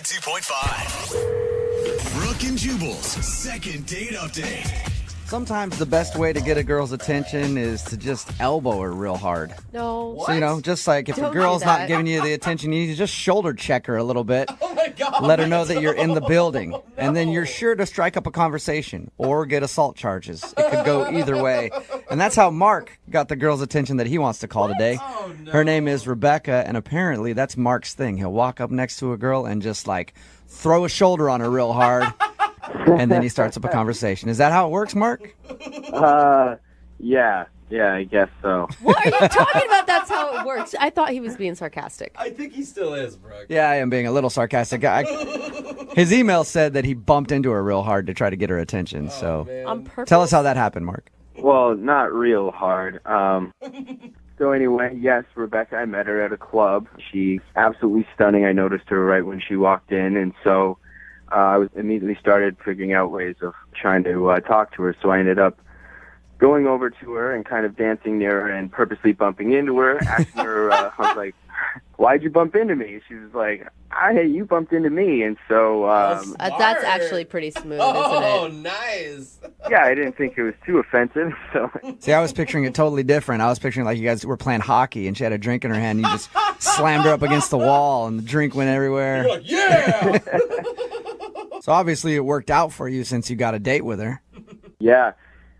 92.5. Brooke and Jubal's second date update. Sometimes the best way to get a girl's attention is to just elbow her real hard. No. So, just like if Don't a girl's do not that. giving you the attention you need, you just shoulder check her a little bit. Oh my God. Let her know that you're in the building. And then you're sure to strike up a conversation or get assault charges. It could go either way. And that's how Mark got the girl's attention that he wants to call today. Oh, no. Her name is Rebecca, and apparently that's Mark's thing. He'll walk up next to a girl and just like throw a shoulder on her real hard. And then he starts up a conversation. Is that how it works, Mark? Yeah, I guess so. What are you talking about? That's how it works. I thought he was being sarcastic. I think he still is, Brooke. Yeah, I am being a little sarcastic. His email said that he bumped into her real hard to try to get her attention. So Man. On purpose. tell us how that happened, Mark. Well, not real hard. So anyway, yes, Rebecca, I met her at a club. She's absolutely stunning. I noticed her right when she walked in, and so I was immediately started figuring out ways of trying to talk to her. So I ended up going over to her and kind of dancing near her and purposely bumping into her, asking her, I was like, why'd you bump into me? She was like, hey, you bumped into me. And so, That's actually pretty smooth, Oh, isn't it? nice. yeah, I didn't think it was too offensive. So See, I was picturing it totally different. I was picturing like you guys were playing hockey and she had a drink in her hand and you just slammed her up against the wall and the drink went everywhere. You're like, yeah. So obviously it worked out for you since you got a date with her. yeah,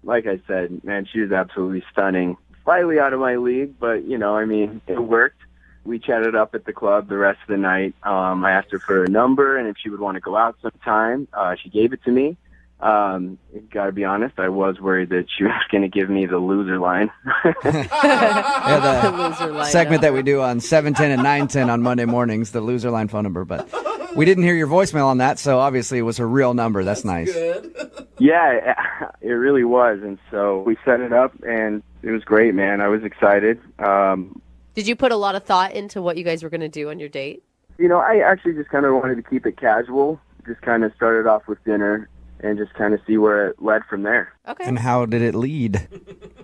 like I said, man, she was absolutely stunning. Slightly out of my league, but, it worked. We chatted up at the club the rest of the night. I asked her for a number and if she would want to go out sometime. She gave it to me. Got to be honest, I was worried that she was going to give me the loser line. Yeah, the Loser line, segment that we do on 710 and 910 on Monday mornings, the loser line phone number. But we didn't hear your voicemail on that, so obviously it was her real number. That's nice. Good. Yeah, it really was. And so we set it up, and it was great, man. I was excited. Did you put a lot of thought into what you guys were going to do on your date? I actually just kind of wanted to keep it casual. Just kind of started off with dinner and just kind of see where it led from there. Okay. And how did it lead?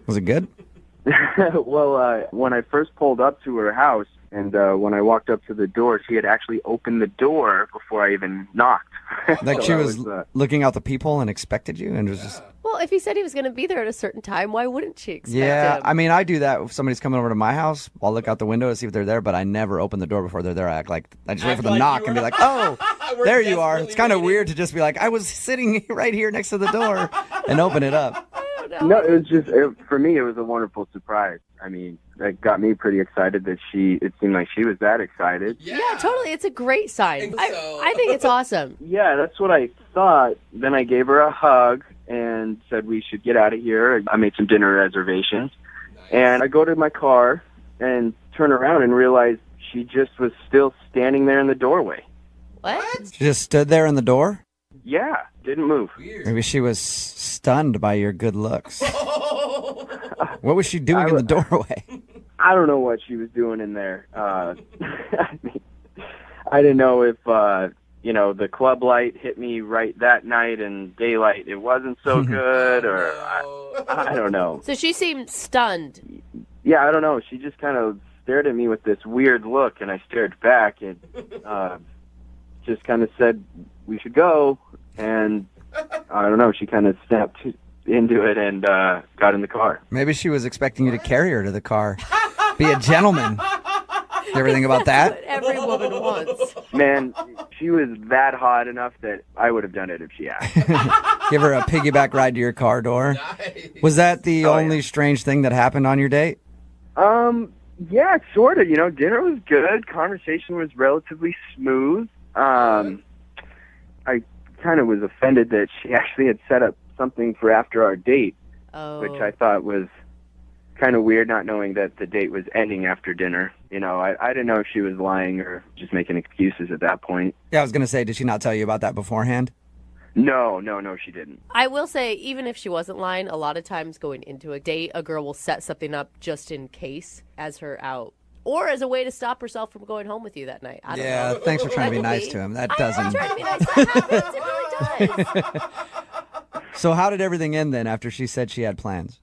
Was it good? Well, when I first pulled up to her house and when I walked up to the door, she had actually opened the door before I even knocked. Like So she that was looking out the peephole and expected you and was just... Well, if he said he was going to be there at a certain time, why wouldn't she expect Yeah, him? I mean, I do that if somebody's coming over to my house. I'll look out the window to see if they're there, but I never open the door before they're there. I just wait Act for the like knock you and be were- like, oh, We're there you are. It's desperately kind of waiting. weird to just be like, I was sitting right here next to the door and open it up. No, it was just, for me, it was a wonderful surprise. I mean, that got me pretty excited that it seemed like she was that excited. Yeah, totally. It's a great sign. Think I, so. I think it's awesome. Yeah, that's what I thought. Then I gave her a hug and said we should get out of here. I made some dinner reservations. And I go to my car and turn around and realize she just was still standing there in the doorway. What? She just stood there in the door. Yeah, didn't move. Weird. Maybe she was stunned by your good looks. What was she doing in the doorway? I don't know what she was doing in there. I mean, I didn't know if, the club light hit me right that night and daylight it wasn't so good or I don't know. So she seemed stunned. Yeah, I don't know. She just kind of stared at me with this weird look and I stared back and just kind of said we should go. And I don't know, she kind of snapped into it and got in the car. Maybe she was expecting you to carry her to the car. Be a gentleman. Everything about that? What every woman wants. Man, she was that hot enough that I would have done it if she asked. Give her a piggyback ride to your car door. Nice. Was that the Oh, only yeah. strange thing that happened on your date? Yeah, sort of. Dinner was good. Conversation was relatively smooth. I kind of was offended that she actually had set up something for after our date, Oh. which I thought was kind of weird, not knowing that the date was ending after dinner. I didn't know if she was lying or just making excuses at that point. Yeah, I was going to say, did she not tell you about that beforehand? No, she didn't. I will say, even if she wasn't lying, a lot of times going into a date, a girl will set something up just in case as her out. Or as a way to stop herself from going home with you that night. I don't Yeah, know. thanks for trying to be That could nice be. to him. That I'm doesn't... trying to be nice. That happens. It really does. So how did everything end then after she said she had plans?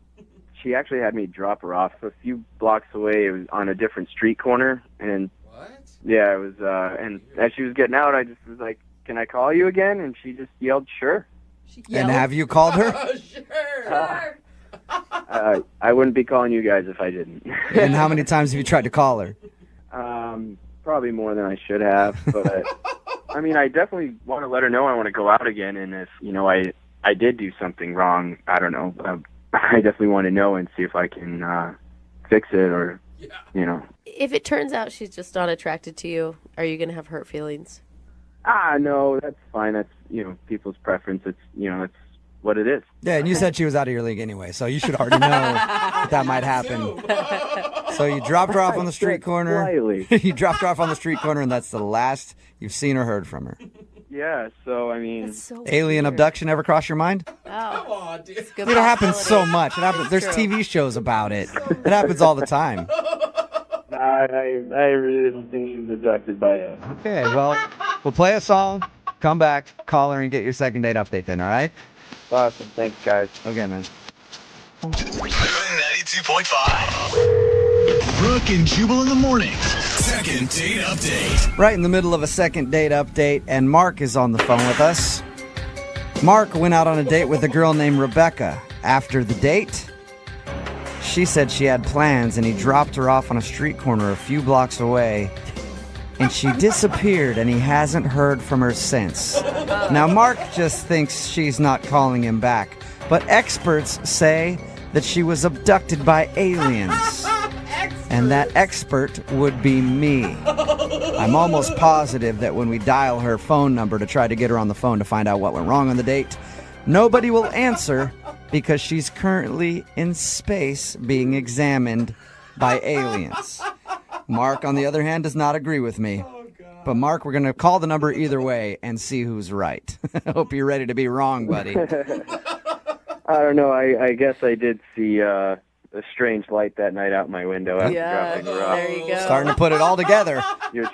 She actually had me drop her off a few blocks away. It was on a different street corner, and What? Yeah, it was, and as she was getting out, I just was like, "Can I call you again?" And she just yelled, "Sure." And have you called her? Sure. I wouldn't be calling you guys if I didn't. And how many times have you tried to call her? Probably more than I should have, but I mean, I definitely want to let her know I want to go out again, and if, I did do something wrong, I don't know, I definitely want to know and see if I can fix it or, If it turns out she's just not attracted to you, are you going to have hurt feelings? No, that's fine. That's, people's preference. It's, it's what it is. Yeah, and you said she was out of your league anyway, so you should already know that might happen. So you dropped her off on the street corner. Slightly. You dropped her off on the street corner, and that's the last you've seen or heard from her. Yeah, so, I mean, That's so Alien weird. abduction ever cross your mind? Come on, dude. Good It happens so possibility. much. It happens. There's True. TV shows about it. It happens all the time. I really didn't think he was abducted by it. Okay, well, we'll play a song, come back, call her, and get your second date update then, all right? Awesome. Thanks, guys. Okay, man. 92.5. Brooke and Jubal in the morning. Second date update. Right in the middle of a second date update, and Mark is on the phone with us. Mark went out on a date with a girl named Rebecca. After the date, she said she had plans, and he dropped her off on a street corner a few blocks away, and she disappeared, and he hasn't heard from her since. Now, Mark just thinks she's not calling him back, but experts say that she was abducted by aliens. And that expert would be me. I'm almost positive that when we dial her phone number to try to get her on the phone to find out what went wrong on the date, nobody will answer because she's currently in space being examined by aliens. Mark, on the other hand, does not agree with me. But Mark, we're going to call the number either way and see who's right. I hope you're ready to be wrong, buddy. I don't know. I guess I did see a strange light that night out my window after Yeah, dropping her off. there you go. Starting to put it all together. You're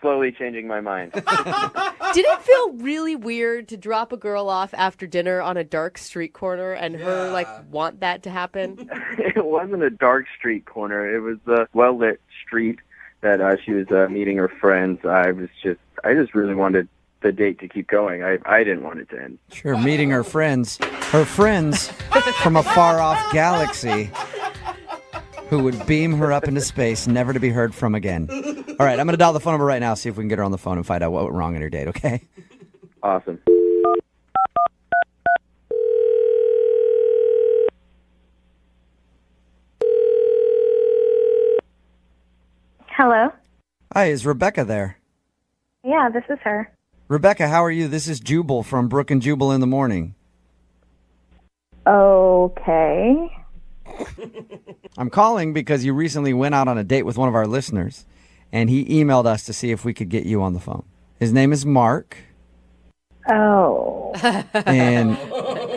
slowly changing my mind. Did it feel really weird to drop a girl off after dinner on a dark street corner and her want that to happen? It wasn't a dark street corner. It was a well-lit street that she was meeting her friends. I just really wanted the date to keep going. I didn't want it to end. Sure, meeting her friends from a far-off galaxy who would beam her up into space, never to be heard from again. All right, I'm going to dial the phone number right now, see if we can get her on the phone and find out what went wrong on her date, okay? Awesome. Hello? Hi, is Rebecca there? Yeah, this is her. Rebecca, how are you? This is Jubal from Brooke and Jubal in the morning. Okay. I'm calling because you recently went out on a date with one of our listeners, and he emailed us to see if we could get you on the phone. His name is Mark, Oh. and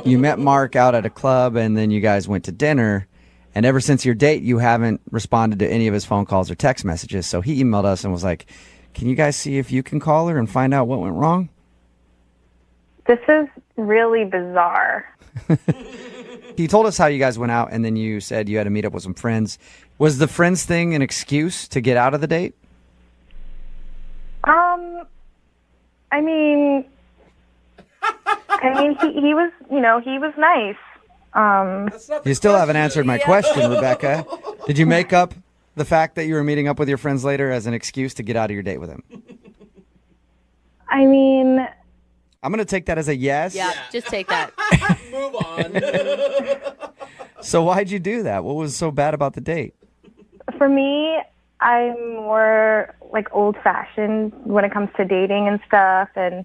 you met Mark out at a club, and then you guys went to dinner, and ever since your date, you haven't responded to any of his phone calls or text messages, so he emailed us and was like, can you guys see if you can call her and find out what went wrong? This is really bizarre. He told us how you guys went out, and then you said you had to meet up with some friends. Was the friends thing an excuse to get out of the date? I mean, he was, he was nice. That's not the You still haven't question. answered my question, Rebecca. Did you make up the fact that you were meeting up with your friends later as an excuse to get out of your date with him? I mean, I'm going to take that as a yes. Yeah, just take that. Move on. So why'd you do that? What was so bad about the date? for me, I'm more like old-fashioned when it comes to dating and stuff, and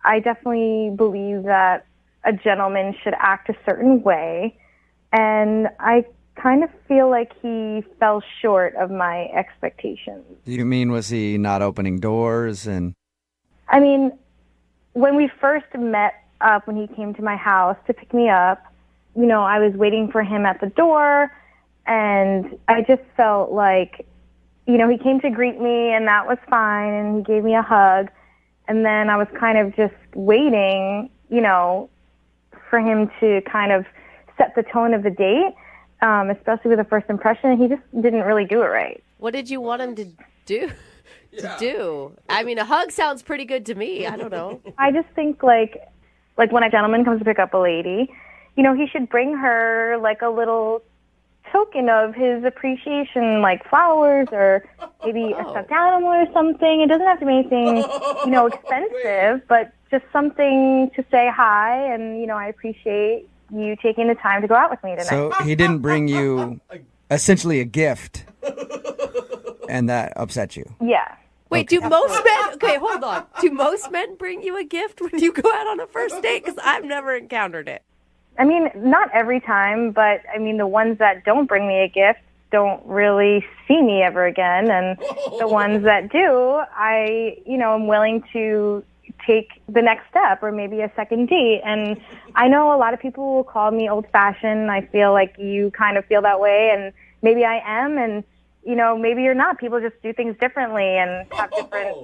I definitely believe that a gentleman should act a certain way, and I kind of feel like he fell short of my expectations. Do you mean, was he not opening doors? And I mean, when we first met up, when he came to my house to pick me up, you know, I was waiting for him at the door, and I just felt like, you know, he came to greet me, and that was fine, and he gave me a hug, and then I was kind of just waiting, you know, for him to kind of set the tone of the date, especially with the first impression, and he just didn't really do it right. What did you want him to do? to do. I mean, a hug sounds pretty good to me. I don't know. I just think like when a gentleman comes to pick up a lady, you know, he should bring her like a little token of his appreciation, like flowers or maybe a stuffed animal or something. It doesn't have to be anything, you know, expensive, but just something to say hi and, you know, I appreciate you taking the time to go out with me tonight. So he didn't bring you essentially a gift, and that upset you. Yeah. Wait, do most men... Okay, hold on. Do most men bring you a gift when you go out on a first date? Because I've never encountered it. I mean, not every time, but I mean, the ones that don't bring me a gift don't really see me ever again. And the ones that do, I, you know, am willing to take the next step or maybe a second date. And I know a lot of people will call me old-fashioned. I feel like you kind of feel that way, and maybe I am, and, you know, maybe you're not. People just do things differently and have different,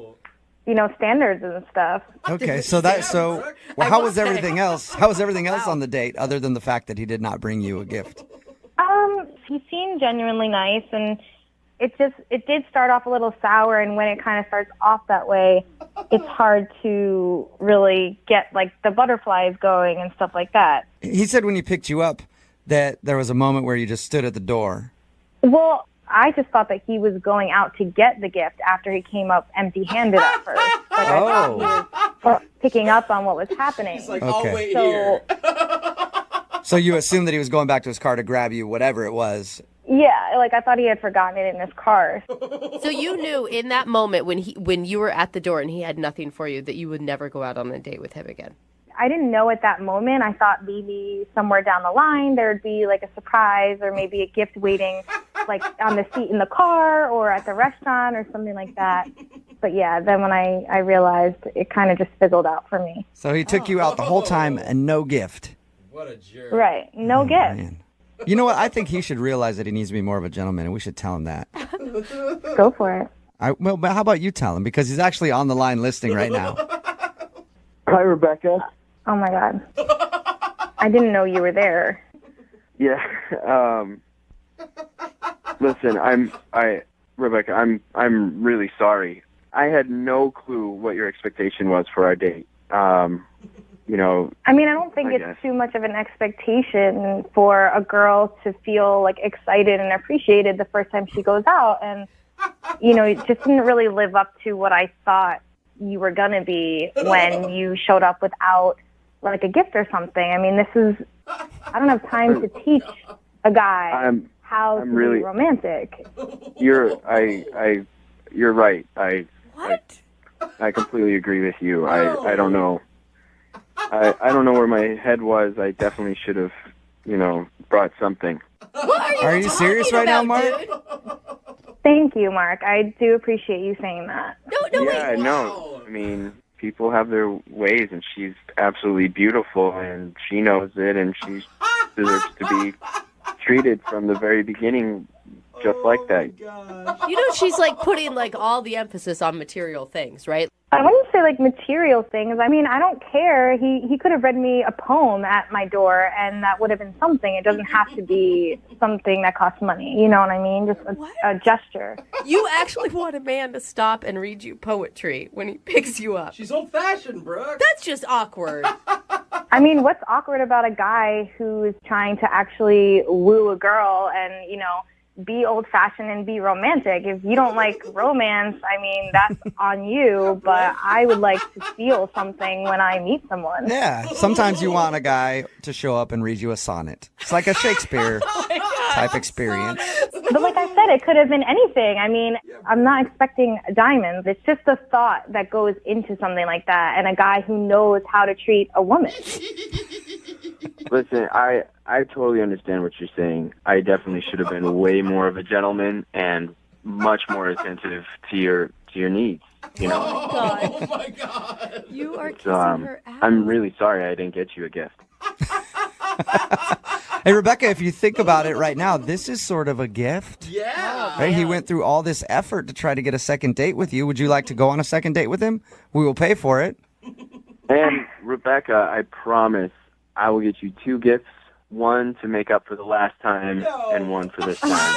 you know, standards and stuff. Okay, well, how was everything else? How was everything else on the date other than the fact that he did not bring you a gift? He seemed genuinely nice, and it did start off a little sour, and when it kind of starts off that way, it's hard to really get like the butterflies going and stuff like that. He said when he picked you up that there was a moment where you just stood at the door. Well, I just thought that he was going out to get the gift after he came up empty-handed at first. Like, I thought he was picking up on what was happening. He's like, Okay. I'll wait here. So you assumed that he was going back to his car to grab you, whatever it was. Yeah, like I thought he had forgotten it in his car. So you knew in that moment when you were at the door and he had nothing for you that you would never go out on a date with him again? I didn't know at that moment. I thought maybe somewhere down the line there would be like a surprise or maybe a gift waiting like on the seat in the car or at the restaurant or something like that. But yeah, then when I realized, it kind of just fizzled out for me. So he took you out the whole time and no gift. What a jerk. Right. No gift. Man. You know what? I think he should realize that he needs to be more of a gentleman, and we should tell him that. Go for it. Well, but how about you tell him? Because he's actually on the line listening right now. Hi, Rebecca. Oh my God. I didn't know you were there. Yeah. Listen, Rebecca, I'm really sorry. I had no clue what your expectation was for our date. You know, I mean, I don't think it's too much of an expectation for a girl to feel like excited and appreciated the first time she goes out. And, you know, it just didn't really live up to what I thought you were going to be when you showed up without like a gift or something. I mean, I don't have time to teach a guy how to be romantic. You're right. What? I completely agree with you. I don't know. I don't know where my head was. I definitely should have, you know, brought something. What Are you serious right now, Mark? Dude? Thank you, Mark. I do appreciate you saying that. No, Yeah, wait. no. I mean, people have their ways, and she's absolutely beautiful, and she knows it, and she deserves to be treated from the very beginning just like that. You know, she's like putting like all the emphasis on material things, right? I wouldn't say like material things. I mean, I don't care. He could have read me a poem at my door, and that would have been something. It doesn't have to be something that costs money. You know what I mean? Just a gesture. You actually want a man to stop and read you poetry when he picks you up. She's old-fashioned, Brooke. That's just awkward. I mean, what's awkward about a guy who is trying to actually woo a girl and, you know, be old-fashioned and be romantic? If you don't like romance, I mean, that's on you, but I would like to feel something when I meet someone. Yeah, sometimes you want a guy to show up and read you a sonnet. It's like a Shakespeare type experience. But like I said, it could have been anything. I mean, I'm not expecting diamonds. It's just the thought that goes into something like that, and a guy who knows how to treat a woman. Listen, I totally understand what you're saying. I definitely should have been way more of a gentleman and much more attentive to your needs. You know. Oh my God. You are kissing So, her out. I'm really sorry I didn't get you a gift. Hey, Rebecca, if you think about it right now, this is sort of a gift. Yeah. Right? He went through all this effort to try to get a second date with you. Would you like to go on a second date with him? We will pay for it. And Rebecca, I promise I will get you 2 gifts. One to make up for the last time, and one for this time.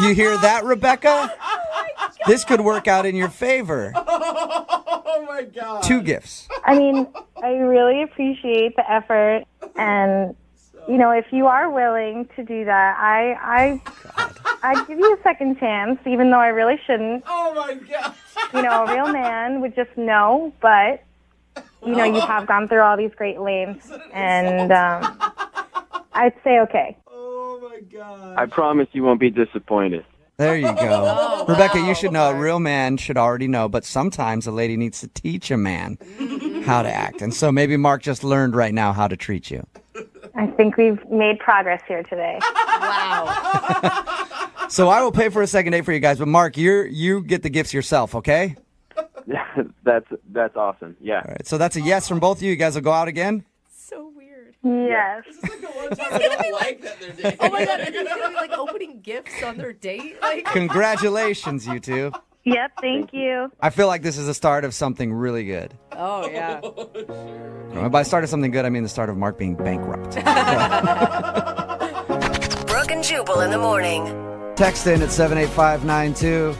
You hear that, Rebecca? Oh my This could work out in your favor. Oh my God. 2 gifts. I mean, I really appreciate the effort, and if you are willing to do that, I give you a second chance, even though I really shouldn't. Oh my God. A real man would just know, but you have gone through all these great lengths, and I'd say okay. Oh my God. I promise you won't be disappointed. There you go. Oh, Rebecca, wow. you should know a real man should already know, but sometimes a lady needs to teach a man how to act. And so maybe Mark just learned right now how to treat you. I think we've made progress here today. Wow. So I will pay for a second date for you guys, but Mark, you get the gifts yourself, okay? That's awesome. Yeah. All right. So that's a yes from both of you. You guys will go out again? So weird. Yes. This is like the one time I don't like that they're dating. Oh my God, and he's gonna be like opening gifts on their date. Like, Congratulations, you two. Yep, thank you. I feel like this is the start of something really good. oh yeah. And by start of something good, I mean the start of Mark being bankrupt. Brooke and Jubal in the morning. Text in at 78592.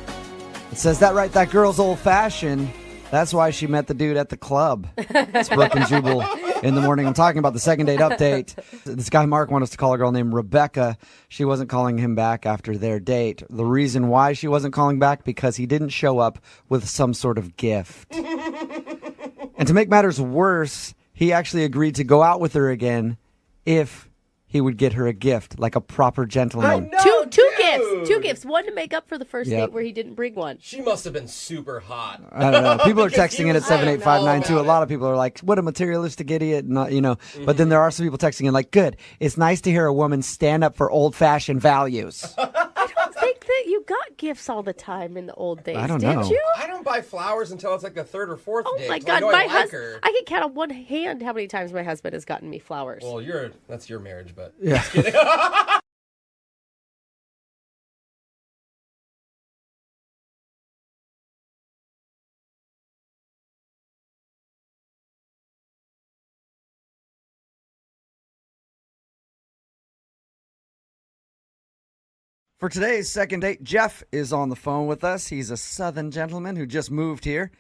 It says, that right, that girl's old-fashioned. That's why she met the dude at the club. It's Brooke and Jubal in the morning. I'm talking about the second date update. This guy Mark wanted us to call a girl named Rebecca. She wasn't calling him back after their date. The reason why she wasn't calling back, because he didn't show up with some sort of gift. And to make matters worse, he actually agreed to go out with her again if he would get her a gift, like a proper gentleman. Two gifts. 2 gifts. One to make up for the first Yep. date where he didn't bring one. She must have been super hot. I don't know. People are Because texting he in at was saying 78592. A all lot about of people are like, what a materialistic idiot. Not, But then there are some people texting in like, good. It's nice to hear a woman stand up for old-fashioned values. I don't think that you got gifts all the time in the old days. I don't did know. you? I don't buy flowers until it's like the 3rd or 4th Oh date. my till I God, know my I like husband! her. I can count on one hand how many times my husband has gotten me flowers. Well, that's your marriage, but Yeah. For today's second date, Jeff is on the phone with us. He's a southern gentleman who just moved here.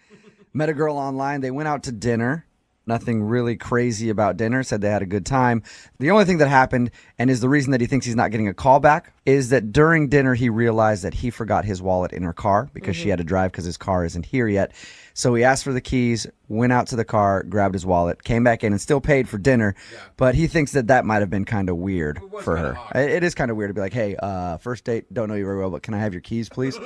Met a girl online. They went out to dinner. Nothing really crazy about dinner. Said they had a good time. The only thing that happened, and is the reason that he thinks he's not getting a call back, is that during dinner he realized that he forgot his wallet in her car because she had to drive because his car isn't here yet. So he asked for the keys, went out to the car, grabbed his wallet, came back in and still paid for dinner. Yeah. But he thinks that might have been kind of weird for her. It is kind of weird to be like, hey, first date, don't know you very well, but can I have your keys, please?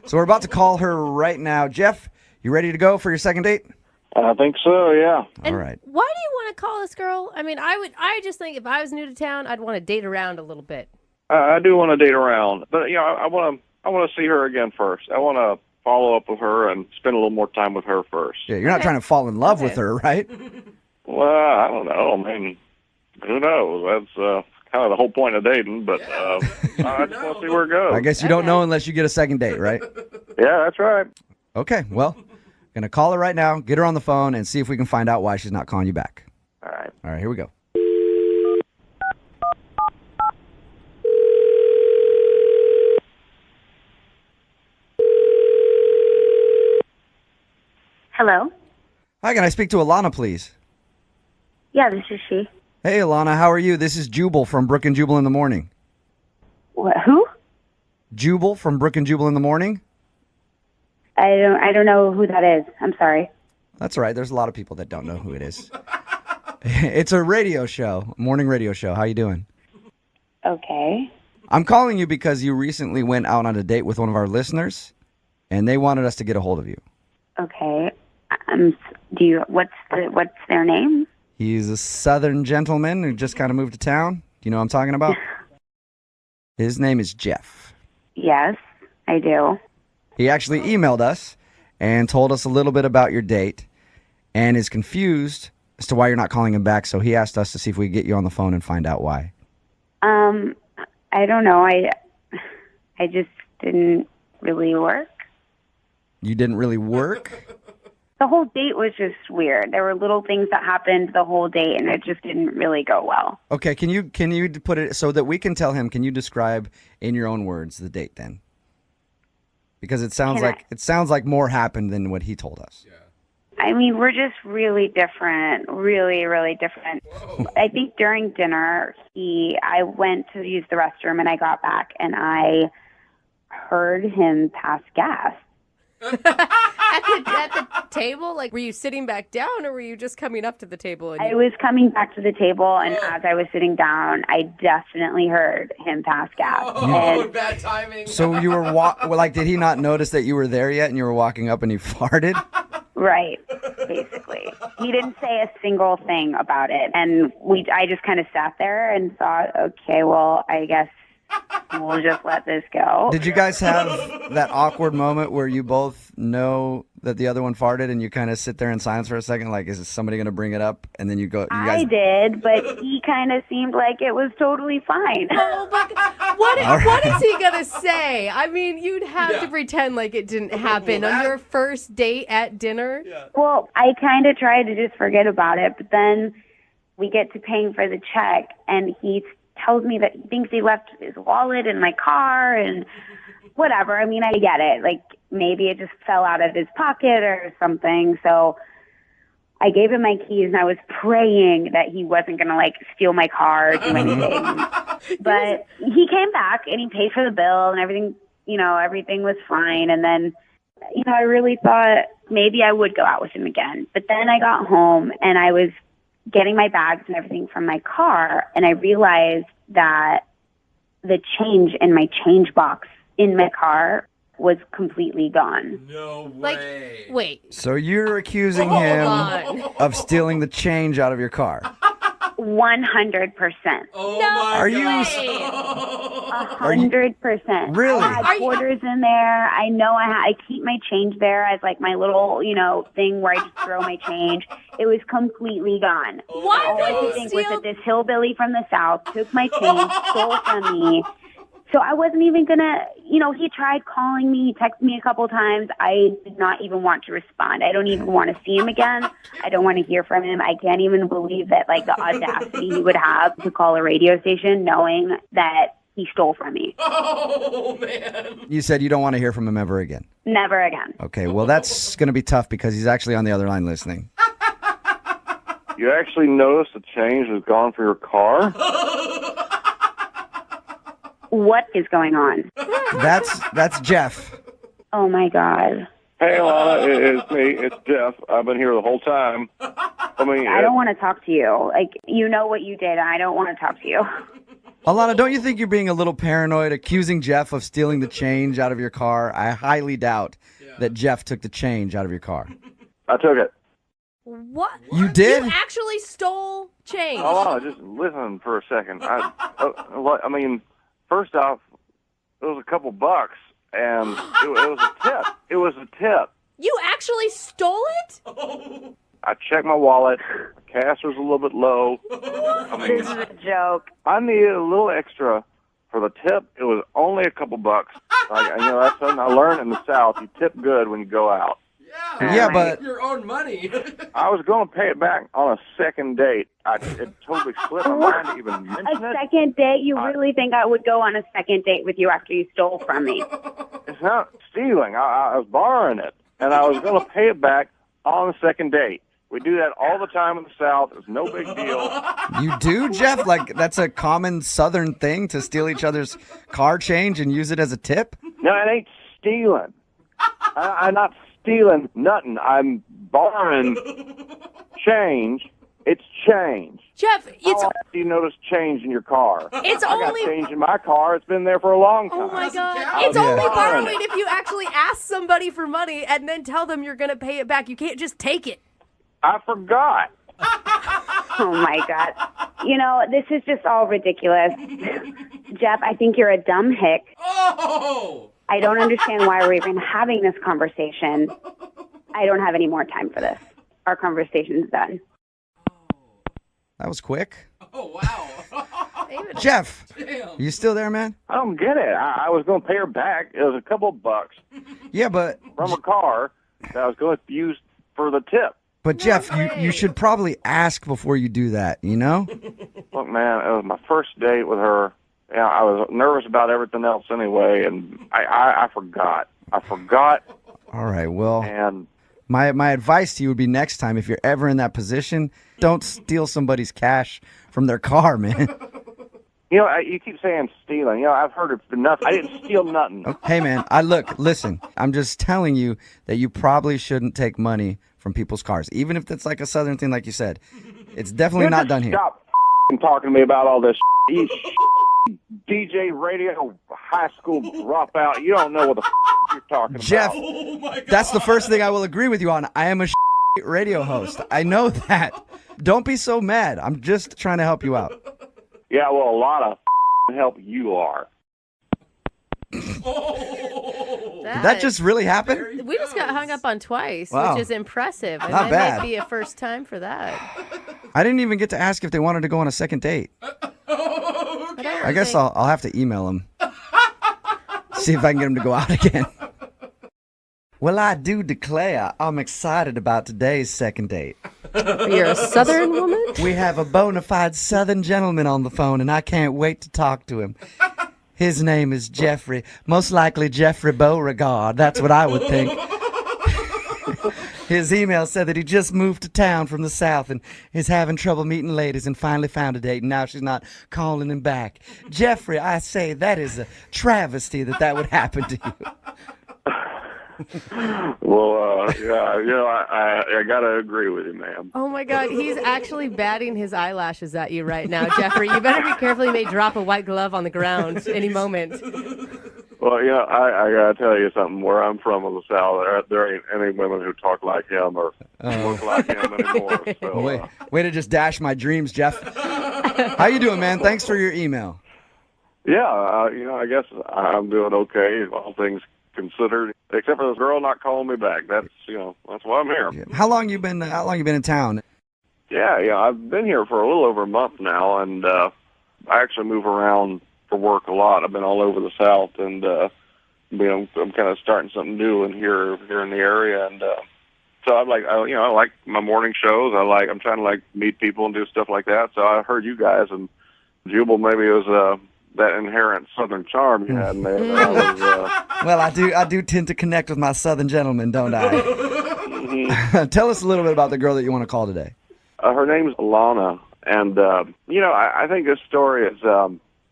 So we're about to call her right now. Jeff, you ready to go for your second date? I think so, yeah. And all right. Why do you want to call this girl? I mean, I just think if I was new to town, I'd want to date around a little bit. I do want to date around, but I want to see her again first. I want to follow up with her and spend a little more time with her first. Yeah, you're not trying to fall in love with her, right? Well, I don't know. I mean, who knows? That's kind of the whole point of dating, but I just want to see where it goes. I guess you don't know unless you get a second date, right? Yeah, that's right. Okay, well, going to call her right now, get her on the phone, and see if we can find out why she's not calling you back. All right. All right, here we go. Hello? Hi, can I speak to Alana, please? Yeah, this is she. Hey, Alana, how are you? This is Jubal from Brooke and Jubal in the Morning. What, who? Jubal from Brooke and Jubal in the Morning? I don't know who that is. I'm sorry. That's all right. There's a lot of people that don't know who it is. It's a radio show, morning radio show. How you doing? Okay. I'm calling you because you recently went out on a date with one of our listeners, and they wanted us to get a hold of you. Okay. What's their name? He's a southern gentleman who just kind of moved to town. Do you know what I'm talking about? His name is Jeff. Yes, I do. He actually emailed us and told us a little bit about your date and is confused as to why you're not calling him back. So he asked us to see if we could get you on the phone and find out why. I don't know. I just didn't really work. You didn't really work? The whole date was just weird. There were little things that happened the whole date, and it just didn't really go well. Okay, can you put it so that we can tell him, can you describe in your own words the date then? Because it sounds like more happened than what he told us. I mean, we're just really different, really, really different. I think during dinner, I went to use the restroom and I got back and I heard him pass gas. At the table? Like, were you sitting back down or were you just coming up to the table? I was coming back to the table, and as I was sitting down, I definitely heard him pass gas. Oh, bad timing. So you were did he not notice that you were there yet and you were walking up and he farted? Right, basically. He didn't say a single thing about it, and I just kind of sat there and thought, okay, well, I guess we'll just let this go. Did you guys have that awkward moment where you both know that the other one farted and you kind of sit there in silence for a second, like, is somebody going to bring it up? And then you go, I did, but he kind of seemed like it was totally fine. Oh, but what is he going to say? I mean, you'd have to pretend like it didn't happen on your first date at dinner. Yeah. Well, I kind of tried to just forget about it, but then we get to paying for the check, and he tells me that he thinks he left his wallet in my car and whatever. I mean, I get it. Like, maybe it just fell out of his pocket or something. So I gave him my keys and I was praying that he wasn't going to like steal my car or do anything. But he came back and he paid for the bill and everything, everything was fine. And then, I really thought maybe I would go out with him again. But then I got home and I was getting my bags and everything from my car, and I realized that the change in my change box in my car was completely gone. No way. Like, wait. So you're accusing him of stealing the change out of your car? 100%. Oh no my Are you? 100%. Really? I had quarters in there. I know I keep my change there as like my little, thing where I just throw my change. It was completely gone. Why All I could think was that this hillbilly from the South took my change, stole from me. So I wasn't even gonna, he tried calling me, he texted me a couple times. I did not even want to respond. I don't even want to see him again. I don't want to hear from him. I can't even believe that, like, the audacity he would have to call a radio station knowing that he stole from me. Oh, man. You said you don't want to hear from him ever again. Never again. Okay, well, that's going to be tough because he's actually on the other line listening. You actually noticed the change was gone for your car? What is going on? That's Jeff. Oh, my God. Hey, Lana, it's me. It's Jeff. I've been here the whole time. I don't want to talk to you. Like, you know what you did. I don't want to talk to you. Alana, don't you think you're being a little paranoid, accusing Jeff of stealing the change out of your car? I highly doubt that Jeff took the change out of your car. I took it. What? You did? You actually stole change. Alana, just listen for a second. First off, it was a couple bucks, and it was a tip. It was a tip. You actually stole it? I checked my wallet. Cash was a little bit low. This is a joke. I needed a little extra for the tip. It was only a couple bucks. That's something I learned in the South. You tip good when you go out. Yeah, but Your own money. I was going to pay it back on a second date. It totally slipped my mind to even mention it. A second date? You really think I would go on a second date with you after you stole from me? It's not stealing. I was borrowing it, and I was going to pay it back on the second date. We do that all the time in the South. It's no big deal. you do, Jeff? Like, that's a common Southern thing to steal each other's car change and use it as a tip? No, it ain't stealing. I'm not stealing nothing. I'm borrowing change. It's change. Jeff, it's... How often do you notice change in your car? It's I only... got change in my car. It's been there for a long time. Oh, my God. It's only borrowing if you actually ask somebody for money and then tell them you're going to pay it back. You can't just take it. I forgot. Oh, my God. This is just all ridiculous. Jeff, I think you're a dumb hick. Oh! I don't understand why we're even having this conversation. I don't have any more time for this. Our conversation's done. That was quick. Oh, wow. Jeff, Damn. you still there, man? I don't get it. I was going to pay her back. It was a couple bucks Yeah, but from a car that I was going to use for the tip. Jeff, you should probably ask before you do that, you know? Look, man, it was my first date with her. I was nervous about everything else anyway, and I forgot. I forgot, All right, well, and my advice to you would be next time, if you're ever in that position, don't steal somebody's cash from their car, man. You keep saying stealing. I've heard it for nothing. I didn't steal nothing. Hey, man, listen, I'm just telling you that you probably shouldn't take money from people's cars, even if it's like a Southern thing, like you said. It's definitely not done here. Stop talking to me about all this. You DJ radio high school dropout. You don't know what the you're talking Jeff, about. Oh my God. that's the first thing I will agree with you on. I am a radio host. I know that. Don't be so mad. I'm just trying to help you out. Yeah, well, a lot of help you are. Oh. Did that just really happen? We just got hung up on twice, Wow. which is impressive. And Not that bad. might be a first time for that. I didn't even get to ask if they wanted to go on a second date. I guess I'll have to email them. See if I can get them to go out again. Well, I do declare I'm excited about today's second date. You're a Southern woman? We have a bona fide Southern gentleman on the phone, and I can't wait to talk to him. His name is Jeffrey. Most likely Jeffrey Beauregard. That's what I would think. His email said that he just moved to town from the South and is having trouble meeting ladies and finally found a date, and now she's not calling him back. Jeffrey, I say that is a travesty that would happen to you. Well, I got to agree with you, ma'am. Oh my God, he's actually batting his eyelashes at you right now, Jeffrey. You better be careful. He may drop a white glove on the ground any moment. Well, I got to tell you something. Where I'm from in the South, there ain't any women who talk like him or look like him anymore. So, Way to just dash my dreams, Jeff. How you doing, man? Thanks for your email. yeah, I guess I'm doing okay, all things considered, except for this girl not calling me back. That's why I'm here. How long you been in town? Yeah, I've been here for a little over a month now, and I actually move around for work a lot. I've been all over the South, and I'm kind of starting something new here in the area, and so I like my morning shows. I'm trying to meet people and do stuff like that. So I heard you guys, and Jubal, maybe it was that inherent Southern charm you had in there. Well, I do tend to connect with my Southern gentlemen, don't I? Tell us a little bit about the girl that you want to call today. Her name's Alana, and I think this story is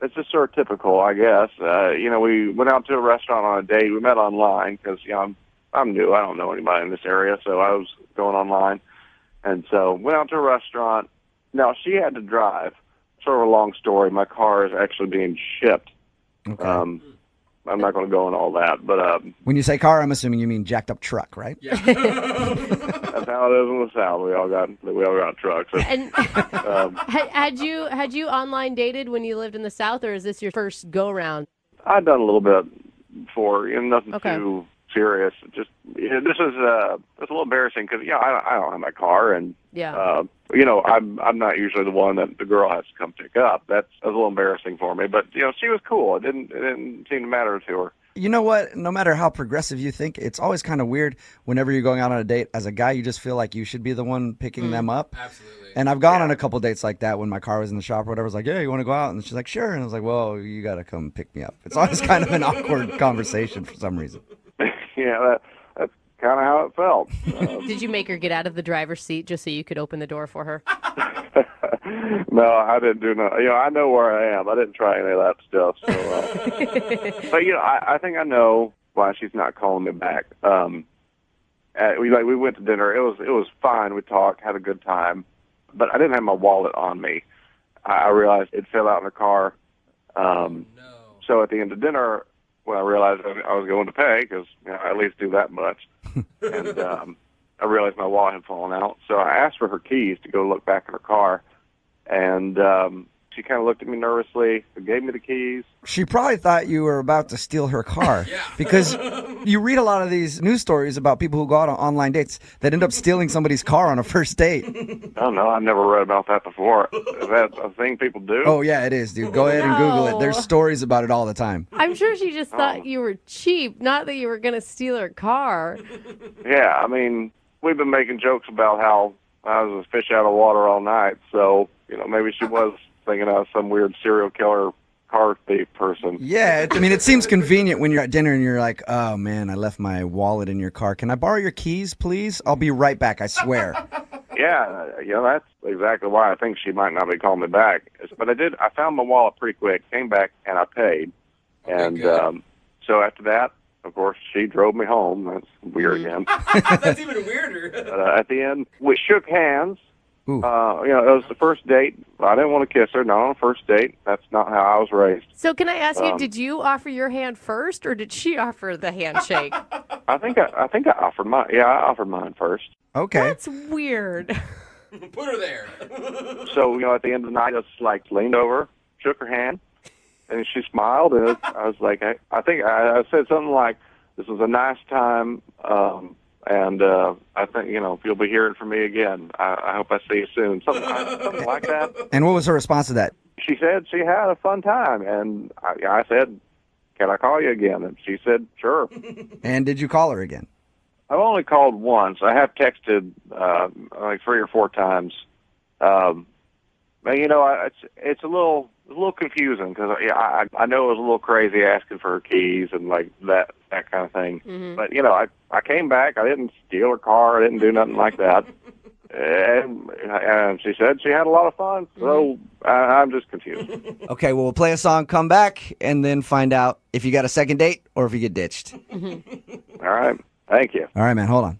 it's just sort of typical, I guess. We went out to a restaurant on a date. We met online because I'm new. I don't know anybody in this area, so I was going online, and so went out to a restaurant. Now she had to drive. Sort of a long story. My car is actually being shipped. Okay. I'm not going to go on all that, but When you say car, I'm assuming you mean jacked up truck, right? Yeah. that's how it is in the South. We all got trucks. And had you online dated when you lived in the South, or is this your first go round? I've done a little bit before, nothing Okay. too serious. Just this is it's a little embarrassing because I don't have my car, and Yeah. I'm not usually the one that the girl has to come pick up. That's a little embarrassing for me, but she was cool. It didn't seem to matter to her. You know what? No matter how progressive you think, it's always kind of weird whenever you're going out on a date. As a guy, you just feel like you should be the one picking them up. Absolutely. And I've gone on a couple dates like that when my car was in the shop or whatever. I was like, yeah, you want to go out? And she's like, sure. And I was like, well, you got to come pick me up. It's always kind of an awkward conversation for some reason. Yeah, that's kind of how it felt. Did you make her get out of the driver's seat just so you could open the door for her? No, I didn't do no. I know where I am. I didn't try any of that stuff. So, but I think I know why she's not calling me back. We went to dinner. It was fine. We talked, had a good time, but I didn't have my wallet on me. I realized it fell out in the car. No. So at the end of dinner, when I realized I was going to pay, because I at least do that much, and I realized my wallet had fallen out. So I asked for her keys to go look back in her car, and she kind of looked at me nervously, gave me the keys. She probably thought you were about to steal her car because you read a lot of these news stories about people who go out on online dates that end up stealing somebody's car on a first date. Oh, no, I've never read about that before. Is that a thing people do? Oh, yeah, it is, dude. Go ahead and Google it. There's stories about it all the time. I'm sure she just thought you were cheap, not that you were going to steal her car. Yeah, I mean, we've been making jokes about how I was a fish out of water all night, so, maybe she was thinking I was some weird serial killer car thief person. Yeah, I mean, it seems convenient when you're at dinner and you're like, oh, man, I left my wallet in your car. Can I borrow your keys, please? I'll be right back, I swear. Yeah, that's exactly why I think she might not be calling me back. But I found my wallet pretty quick, came back, and I paid. And so after that, of course, she drove me home. That's weird again. That's even weirder. But at the end, we shook hands. It was the first date. I didn't want to kiss her, not on a first date. That's not how I was raised. So can I ask you, did you offer your hand first, or did she offer the handshake? I think I offered mine. Yeah, I offered mine first. Okay. That's weird. Put her there. So, at the end of the night, I just leaned over, shook her hand, and she smiled, and I was like, I think I said something like, "This was a nice time, and I think if you'll be hearing from me again, I hope I see you soon." Something like that. And what was her response to that? She said she had a fun time, and I said, "Can I call you again?" And she said, "Sure." And did you call her again? I've only called once. I have texted like 3 or 4 times. But it's a little confusing because I know it was a little crazy asking for her keys and like that kind of thing. Mm-hmm. But I came back. I didn't steal her car. I didn't do nothing like that. And she said she had a lot of fun. So I'm just confused. Okay, well, we'll play a song, come back, and then find out if you got a second date or if you get ditched. All right. Thank you. All right, man, hold on.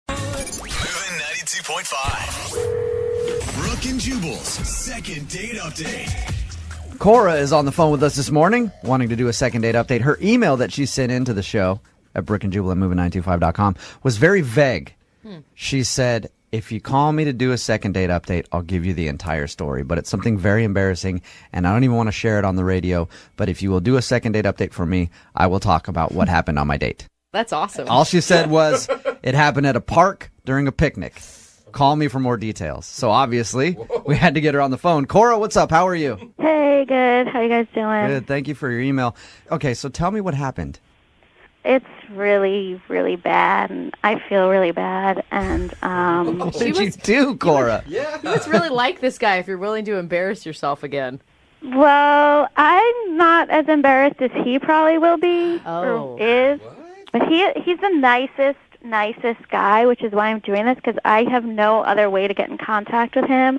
Moving 92.5. Brooke and Jubal's second date update. Cora is on the phone with us this morning, wanting to do a second date update. Her email that she sent into the show at Brooke and Jubal at moving925.com was very vague. She said, if you call me to do a second date update, I'll give you the entire story. But it's something very embarrassing, and I don't even want to share it on the radio. But if you will do a second date update for me, I will talk about what happened on my date. That's awesome. All she said was, it happened at a park during a picnic. Call me for more details. So obviously, we had to get her on the phone. Cora, what's up? How are you? Hey, good. How you guys doing? Good. Thank you for your email. Okay, so tell me what happened. It's really, really bad, and I feel really bad. And What did you do, Cora? You must really like this guy if you're willing to embarrass yourself again. well, I'm not as embarrassed as he probably will be Oh. or is. But he's the nicest guy, which is why I'm doing this, because I have no other way to get in contact with him,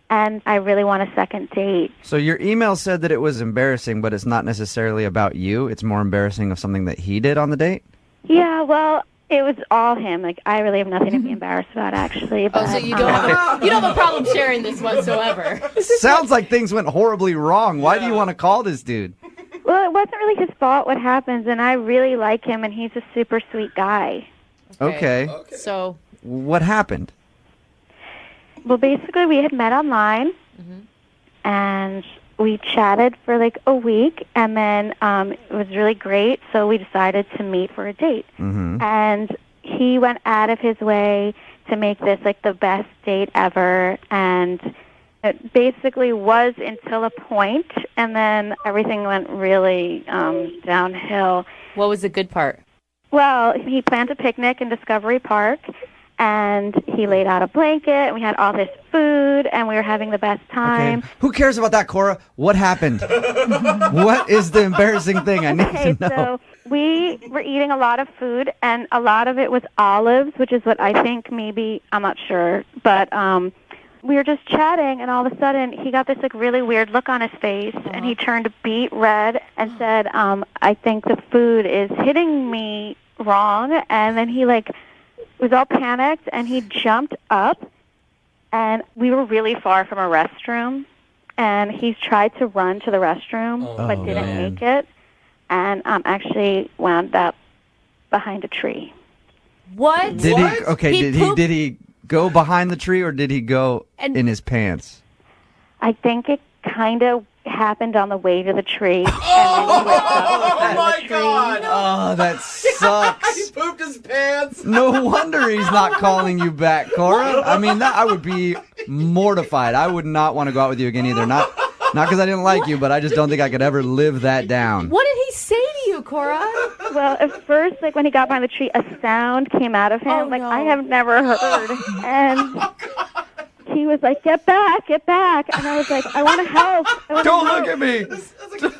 and I really want a second date. So your email said that it was embarrassing, but it's not necessarily about you. It's more embarrassing of something that he did on the date? Yeah, well, it was all him. Like, I really have nothing to be embarrassed about, actually. But, So you don't have a problem sharing this whatsoever. Sounds like things went horribly wrong. Why do you want to call this dude? Well, it wasn't really his fault what happens, and I really like him, and he's a super sweet guy. Okay. So What happened? Well, basically, we had met online, and we chatted for like a week, and then it was really great, so we decided to meet for a date. And he went out of his way to make this like the best date ever, and it basically was until a point, and then everything went really downhill. what was the good part? Well, he planned a picnic in Discovery Park, and he laid out a blanket, and we had all this food, and we were having the best time. Okay. Who cares about that, Cora? What happened? What is the embarrassing thing? I need Okay, to know. so we were eating a lot of food, and a lot of it was olives, which is what I think maybe, I'm not sure, but we were just chatting, and all of a sudden he got this like really weird look on his face, and he turned beet red and said, I think the food is hitting me wrong. And then he like was all panicked, and he jumped up, and we were really far from a restroom, and he tried to run to the restroom but didn't man. make it, and actually wound up behind a tree. What? Did he? Okay. He Did pooped- he go behind the tree or did he go in his pants? I think it kind of happened on the way to the tree. And then he was stuck behind the tree. Oh, that sucks. He pooped his pants. No wonder he's not calling you back, Cora. I mean, I would be mortified. I would not want to go out with you again either. Not Not because I didn't like you, but I just don't think I could ever live that down. What did he say to you, Cora? Well, at first, like when he got behind the tree, a sound came out of him I have never heard. And he was like, get back. And I was like, I want to help. Don't look at me.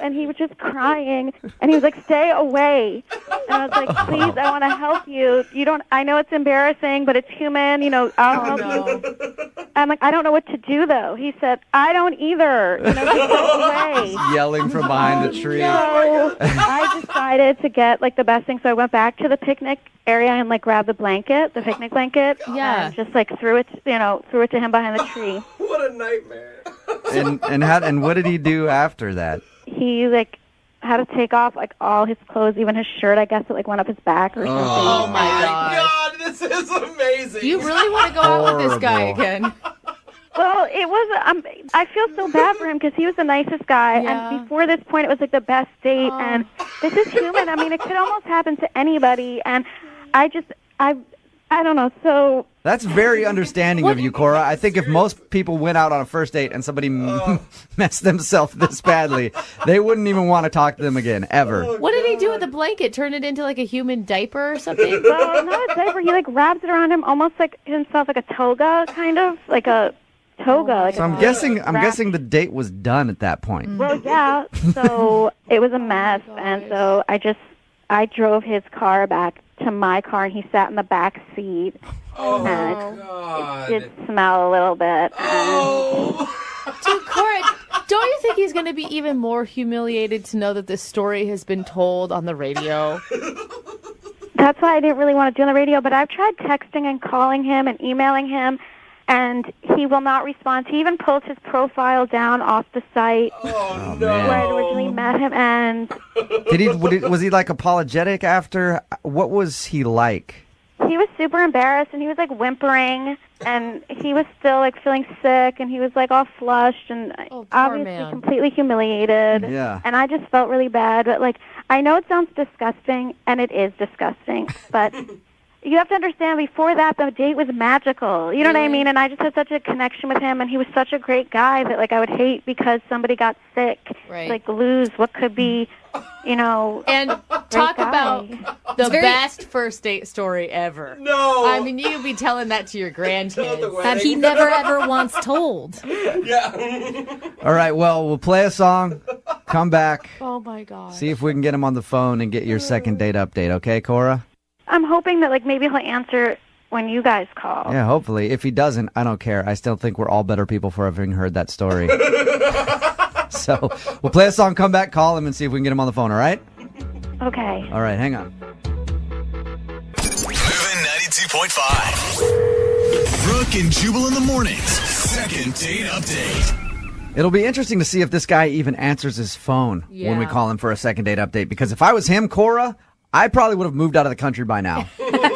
And he was just crying. And he was like, stay away. And I was like, please, I want to help you. I know it's embarrassing, but it's human. I'll help you. I'm like, I don't know what to do, though. He said, I don't either. Just go away. Yelling from behind the tree. So I decided to get like the best thing. So I went back to the picnic area and like grabbed the picnic blanket. Yeah. And just like threw it to him behind the tree. What a nightmare. And what did he do after that? He like had to take off like all his clothes, even his shirt. I guess it like went up his back or something. Oh my God, this is amazing. You really want to go out with this guy again? Well, it was. I feel so bad for him because he was the nicest guy, Yeah. and before this point, it was like the best date. And this is human. I mean, it could almost happen to anybody. And I don't know. So That's very understanding of you, Cora. I think if most people went out on a first date and somebody messed themselves this badly, they wouldn't even want to talk to them again, ever. What did he do with the blanket? Turn it into like a human diaper or something? well, not a diaper. He like wraps it around him, almost like himself, like a toga, kind of like a toga. Like So I'm guessing the date was done at that point. Well, yeah. So it was a mess, and so I drove his car back to my car, and he sat in the back seat. Oh, and God. it did smell a little bit. Dude, Cora, don't you think he's going to be even more humiliated to know that this story has been told on the radio? That's why I didn't really want to do on the radio, but I've tried texting and calling him and emailing him, and he will not respond. He even pulled his profile down off the site Oh, where I no. originally met him, and Was he like apologetic after? What was he like? he was super embarrassed, and he was like whimpering, and he was still like feeling sick, and he was like all flushed and poor obviously man. completely humiliated. Yeah. And I just felt really bad, but like I know it sounds disgusting, and it is disgusting, but you have to understand, before that, the date was magical. You know what I mean? And I just had such a connection with him, and he was such a great guy that, like, I would hate because somebody got sick, Right. like, lose what could be, And talk guy. about the best first date story ever. No. I mean, you'd be telling that to your grandkids. That he never ever once told. Yeah. All right, well, we'll play a song, come back, Oh, my God. see if we can get him on the phone and get your second date update, okay, Cora? I'm hoping that, like, maybe he'll answer when you guys call. Yeah, hopefully. If he doesn't, I don't care. I still think we're all better people for having heard that story. So we'll play a song, come back, call him, and see if we can get him on the phone, all right? Okay. All right, hang on. Moving 92.5. Brooke and Jubal in the mornings. Second date update. It'll be interesting to see if this guy even answers his phone when we Yeah. call him for a second date update. Because if I was him, Cora, I probably would have moved out of the country by now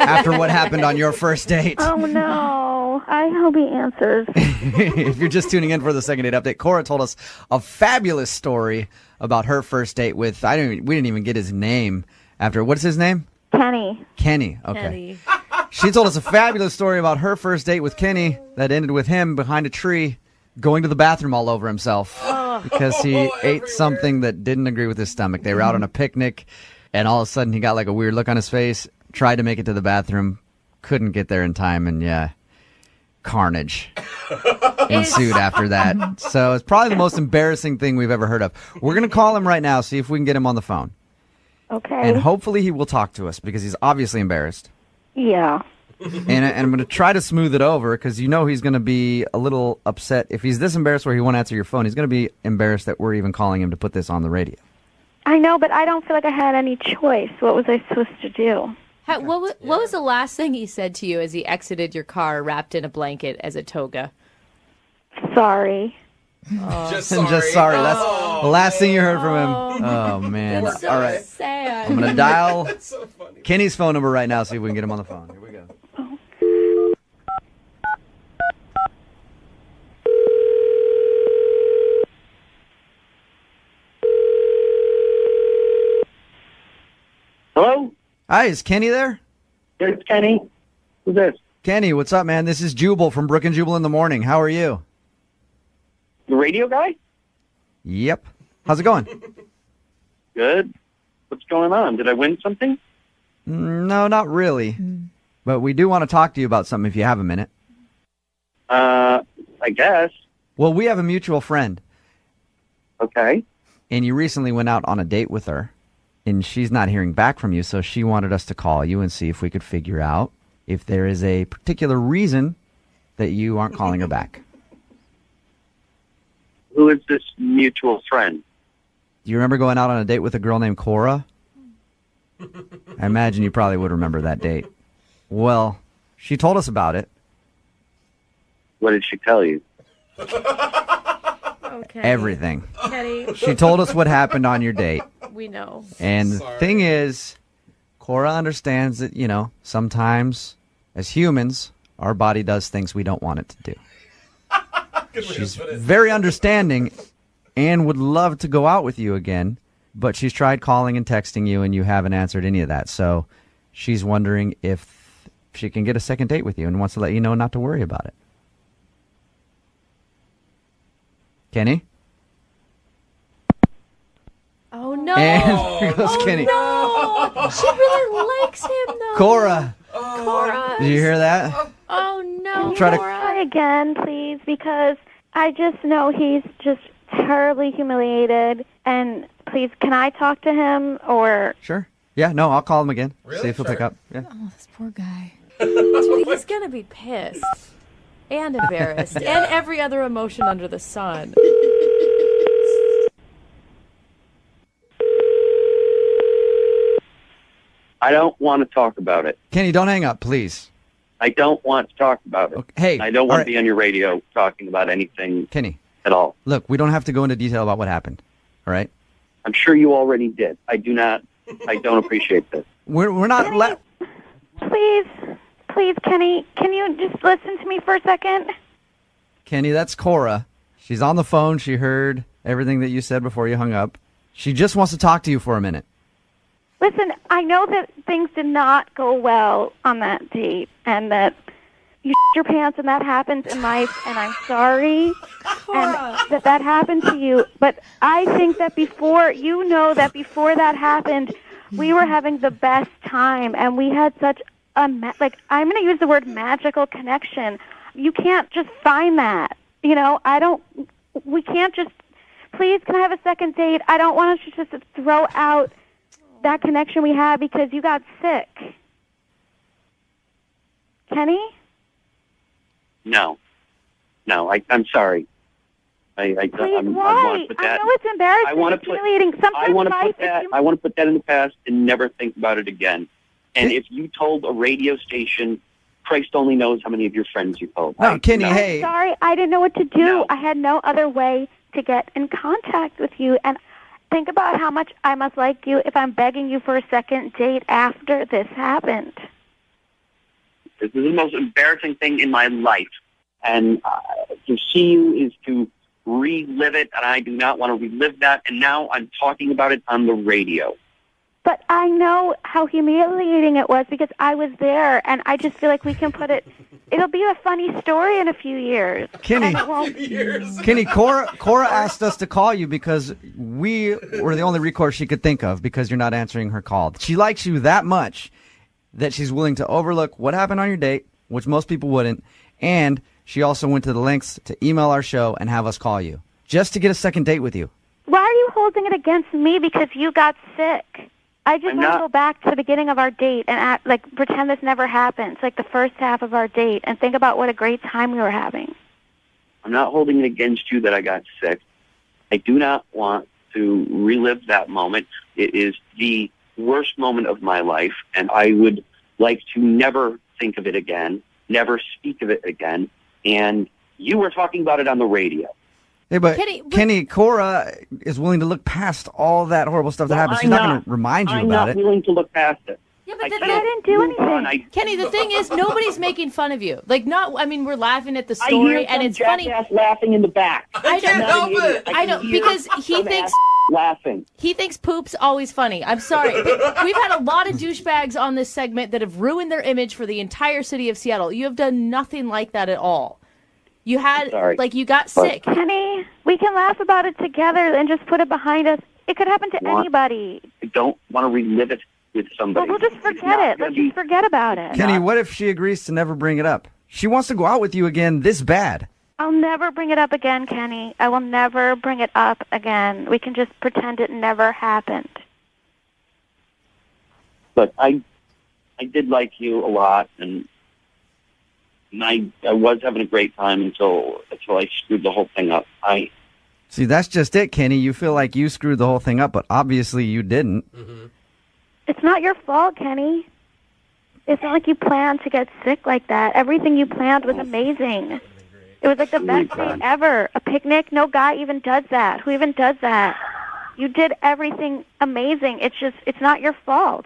after what happened on your first date. Oh, no. I hope he answers. If you're just tuning in for the second date update, Cora told us a fabulous story about her first date with, we didn't even get his name after, what's his name? Kenny. Kenny. Okay. She told us a fabulous story about her first date with Kenny that ended with him behind a tree going to the bathroom all over himself because he ate something that didn't agree with his stomach. They were out on a picnic, and all of a sudden he got like a weird look on his face, tried to make it to the bathroom, couldn't get there in time, and carnage ensued after that. So it's probably the most embarrassing thing we've ever heard of. We're going to call him right now, see if we can get him on the phone. Okay. And hopefully he will talk to us because he's obviously embarrassed. Yeah. And I'm going to try to smooth it over because he's going to be a little upset. If he's this embarrassed where he won't answer your phone, he's going to be embarrassed that we're even calling him to put this on the radio. I know, but I don't feel like I had any choice. What was I supposed to do? What was the last thing he said to you as he exited your car wrapped in a blanket as a toga? Sorry. Just sorry. That's the last thing you heard from him. Oh, man. That's so All right. sad. I'm going to dial so funny. Kenny's phone number right now, see if we can get him on the phone. Here we go. Hello? Hi, is Kenny there? It's Kenny. Who's this? Kenny, what's up, man? This is Jubal from Brooke and Jubal in the morning. How are you? The radio guy? Yep. How's it going? Good. What's going on? Did I win something? No, not really. But we do want to talk to you about something if you have a minute. I guess. Well, we have a mutual friend. Okay. And you recently went out on a date with her. And she's not hearing back from you, so she wanted us to call you and see if we could figure out if there is a particular reason that you aren't calling her back. Who is this mutual friend? Do you remember going out on a date with a girl named Cora? I imagine you probably would remember that date. Well, she told us about it. What did she tell you? Okay. Everything. Kenny. She told us what happened on your date. We know. And the thing is, Cora understands that, sometimes as humans, our body does things we don't want it to do. She's very understanding and would love to go out with you again, but she's tried calling and texting you and you haven't answered any of that. So she's wondering if she can get a second date with you and wants to let you know not to worry about it. Kenny? Oh, no. And here goes Kenny. No. She really likes him, though. Cora. Cora. Did you hear that? Oh, no. Try to- Try again, please, because I just know he's just terribly humiliated. And please, can I talk to him or? Sure. Yeah, no, I'll call him again. Really? See if he'll pick up. Yeah. Oh, this poor guy. Dude, he's going to be pissed and embarrassed and every other emotion under the sun. I don't want to talk about it. Kenny, don't hang up, please. I don't want to talk about it. Okay. Hey, I don't all want right. to be on your radio talking about anything Kenny, at all. look, we don't have to go into detail about what happened, all right? I'm sure you already did. I don't appreciate this. We're not... Please, Kenny, can you just listen to me for a second? Kenny, that's Cora. She's on the phone. She heard everything that you said before you hung up. She just wants to talk to you for a minute. Listen, I know that things did not go well on that date and that you shit your pants and that happens in life, and I'm sorry and that happened to you. But I think that before that happened, we were having the best time, and we had such a, I'm going to use the word magical connection. You can't just find that. We can't just, please, can I have a second date? I don't want us to just throw out that connection we had because you got sick. Kenny? No, I'm sorry. Please, I why? want to put that. I know it's embarrassing. I want to it's humiliating. Sometimes I want life to put that. is I want to put that in the past and never think about it again. And if you told a radio station, Christ only knows how many of your friends you told. No, Kenny, I'm hey. sorry, I didn't know what to do. No. I had no other way to get in contact with you. And think about how much I must like you if I'm begging you for a second date after this happened. This is the most embarrassing thing in my life. And to see you is to relive it, and I do not want to relive that. And now I'm talking about it on the radio. But I know how humiliating it was because I was there, and I just feel like we can put it. It'll be a funny story in a few years. Kenny, And Kenny, Cora asked us to call you because we were the only recourse she could think of because you're not answering her call. She likes you that much that she's willing to overlook what happened on your date, which most people wouldn't, and she also went to the lengths to email our show and have us call you just to get a second date with you. why are you holding it against me because you got sick? I just want to go back to the beginning of our date and pretend this never happened. It's like the first half of our date and think about what a great time we were having. I'm not holding it against you that I got sick. I do not want to relive that moment. It is the worst moment of my life, and I would like to never think of it again, never speak of it again. And you were talking about it on the radio. Hey, but Kenny, Cora is willing to look past all that horrible stuff that happened. She's not going to remind you about it. I'm not willing to look past it. Yeah, but I didn't do anything. Kenny, the thing is, nobody's making fun of you. We're laughing at the I story, hear and some it's funny. jackass laughing in the back. I don't help it. I don't, because he thinks laughing. He thinks poop's always funny. I'm sorry, but we've had a lot of douchebags on this segment that have ruined their image for the entire city of Seattle. You have done nothing like that at all. You had, Sorry. like, you got But- sick. Honey, we can laugh about it together and just put it behind us. It could happen to Want- anybody. I don't want to relive it with But somebody. we'll just It's forget not it. gonna Let's be- just forget about it. Kenny, what if she agrees to never bring it up? She wants to go out with you again this bad. I'll never bring it up again, Kenny. I will never bring it up again. We can just pretend it never happened. Look, I did like you a lot, and I was having a great time until I screwed the whole thing up. See, that's just it, Kenny. You feel like you screwed the whole thing up, but obviously you didn't. It's not your fault, Kenny. It's not like you planned to get sick like that. Everything you planned was amazing. It was like the best thing ever. A picnic? No guy even does that. Who even does that? You did everything amazing. It's not your fault.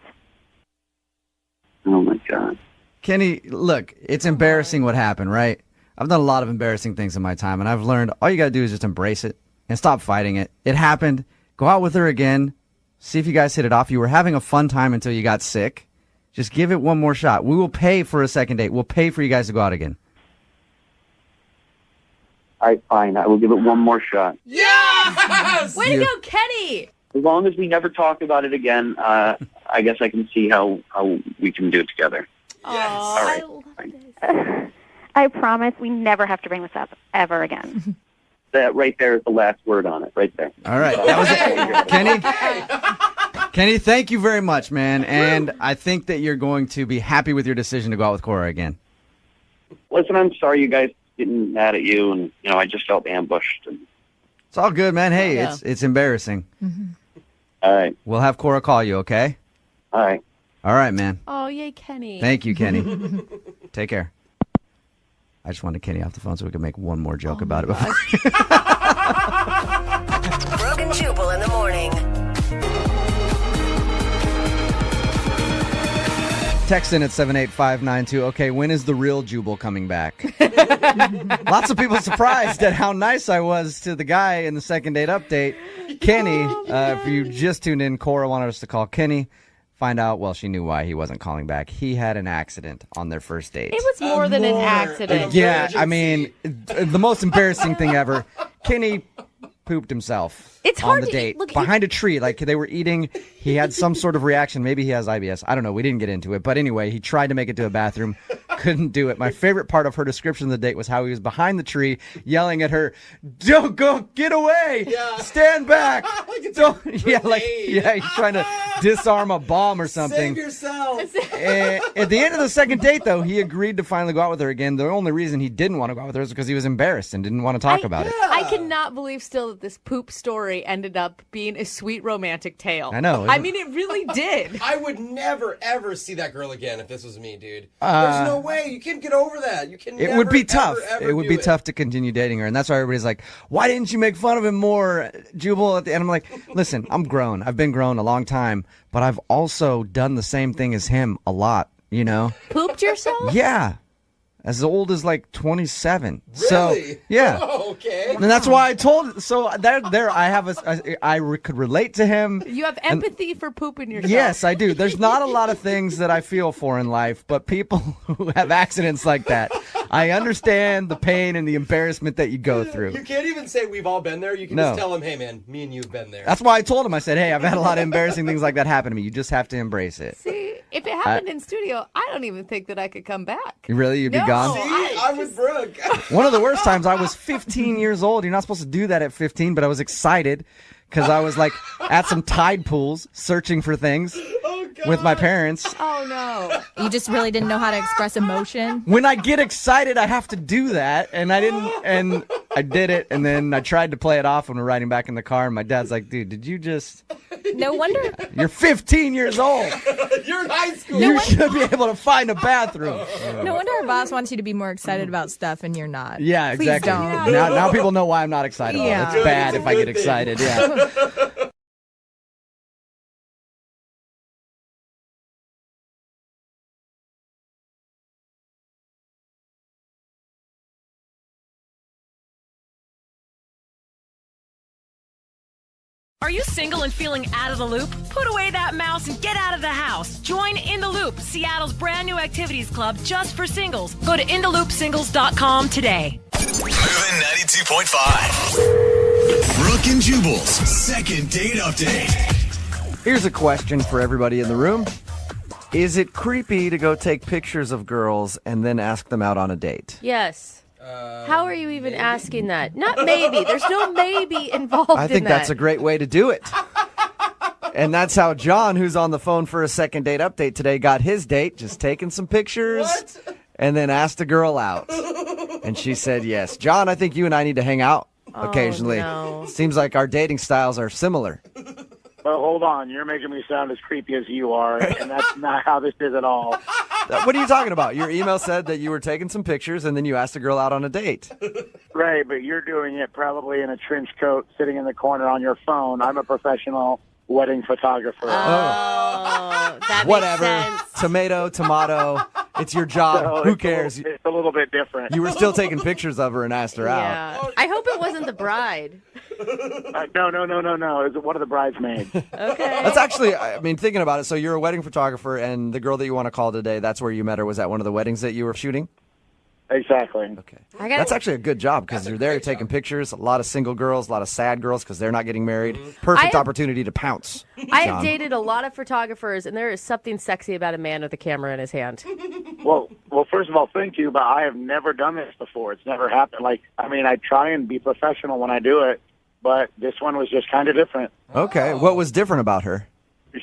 Oh, my God. Kenny, look, it's embarrassing what happened, right? I've done a lot of embarrassing things in my time, and I've learned all you got to do is just embrace it and stop fighting it. It happened. Go out with her again. See if you guys hit it off. You were having a fun time until you got sick. Just give it one more shot. We will pay for a second date. We'll pay for you guys to go out again. All right, fine. I will give it one more shot. Yes! Way to go, Kenny! As long as we never talk about it again, I guess I can see how we can do it together. Yes. All right. I love fine. this. I promise we never have to bring this up ever again. That right there is the last word on it, right there. All right. That was it. Kenny? Kenny, thank you very much, man. And I think that you're going to be happy with your decision to go out with Cora again. Listen, I'm sorry you guys getting mad at you, and I just felt ambushed. And, It's all good, man. Hey, Yeah. it's embarrassing. all right, We'll have Cora call you, okay? all right. All right, man. Oh, yay, Kenny. Thank you, Kenny. Take care. I just wanted Kenny off the phone so we could make one more joke about it before. Brooke and Jubal in the morning. Text in at 78592. Okay, when is the real Jubal coming back? Lots of people surprised at how nice I was to the guy in the second date update. Kenny, if you just tuned in, Cora wanted us to call Kenny. Find out, well, she knew why he wasn't calling back. He had an accident on their first date. It was more than an accident. Yeah, I mean, the most embarrassing thing ever. Kenny pooped himself It's on hard the to date eat. Look, behind a tree. Like they were eating. He had some sort of reaction. Maybe he has IBS. I don't know. We didn't get into it. But anyway, he tried to make it to a bathroom. Couldn't do it. My favorite part of her description of the date was how he was behind the tree yelling at her, "Don't go, get away, stand back." Don't, he's trying to disarm a bomb or something. Save yourself. At the end of the second date, though, he agreed to finally go out with her again. The only reason he didn't want to go out with her is because he was embarrassed and didn't want to talk about it. I cannot believe still that this poop story ended up being a sweet romantic tale. I know. I mean, it really did. I would never, ever see that girl again if this was me, dude. There's no way. You can't get over that. You can It never, would be tough. ever It would be do tough to continue dating her. And that's why everybody's like, why didn't you make fun of him more, Jubal? At the end, I'm like, listen, I'm grown. I've been grown a long time, but I've also done the same thing as him a lot, Pooped yourself? Yeah. As old as like 27. Really? So, yeah. Oh, okay. And that's why I told. So there, I have could relate to him. You have empathy for pooping yourself. Yes, I do. There's not a lot of things that I feel for in life, but people who have accidents like that, I understand the pain and the embarrassment that you go through. You can't even say we've all been there. You can just tell them, hey, man, me and you have been there. That's why I told him. I said, hey, I've had a lot of embarrassing things like that happen to me. You just have to embrace it. See, if it happened in studio, I don't even think that I could come back. Really? You'd be gone? See, I'm with Brooke. One of the worst times, I was 15 years old. You're not supposed to do that at 15, but I was excited because I was like at some tide pools searching for things with my parents. Oh, no. You just really didn't know how to express emotion? When I get excited, I have to do that, and I didn't, and I did it, and then I tried to play it off when we're riding back in the car, and my dad's like, dude, did you just... No wonder. You're 15 years old. You're in high school. You should be able to find a bathroom. No wonder our boss wants you to be more excited about stuff and you're not. Yeah, Please exactly. don't. Now people know why I'm not excited. Yeah. It's bad It's a if I good get thing. excited. Yeah. Are you single and feeling out of the loop? Put away that mouse and get out of the house. Join In the Loop, Seattle's brand new activities club just for singles. Go to intheloopsingles.com today. 92.5. Brooke and Jubal's second date update. Here's a question for everybody in the room. Is it creepy to go take pictures of girls and then ask them out on a date? Yes. How are you even asking that? Not maybe. There's no maybe involved in that. I think that's a great way to do it. And that's how John, who's on the phone for a second date update today, got his date, just taking some pictures and then asked a girl out. And she said yes. John, I think you and I need to hang out occasionally. No. Seems like our dating styles are similar. Well, hold on. You're making me sound as creepy as you are, and that's not how this is at all. What are you talking about? Your email said that you were taking some pictures and then you asked a girl out on a date. Right, but you're doing it probably in a trench coat sitting in the corner on your phone. I'm a professional wedding photographer. That Whatever. makes sense. Tomato. It's your job. So Who cares? It's a little bit different. You were still taking pictures of her and asked her out. Yeah. I hope it wasn't the bride. No. It was one of the bridesmaids. Okay. That's actually, I mean, thinking about it, so you're a wedding photographer, and the girl that you want to call today, that's where you met her, was at one of the weddings that you were shooting? Exactly. Okay. That's actually a good job, because you're there, you're taking pictures, a lot of single girls, a lot of sad girls, because they're not getting married. Perfect opportunity to pounce. I have John. dated a lot of photographers, and there is something sexy about a man with a camera in his hand. Well, first of all, thank you, but I have never done this before. It's never happened. I try and be professional when I do it, but this one was just kind of different. Okay. What was different about her?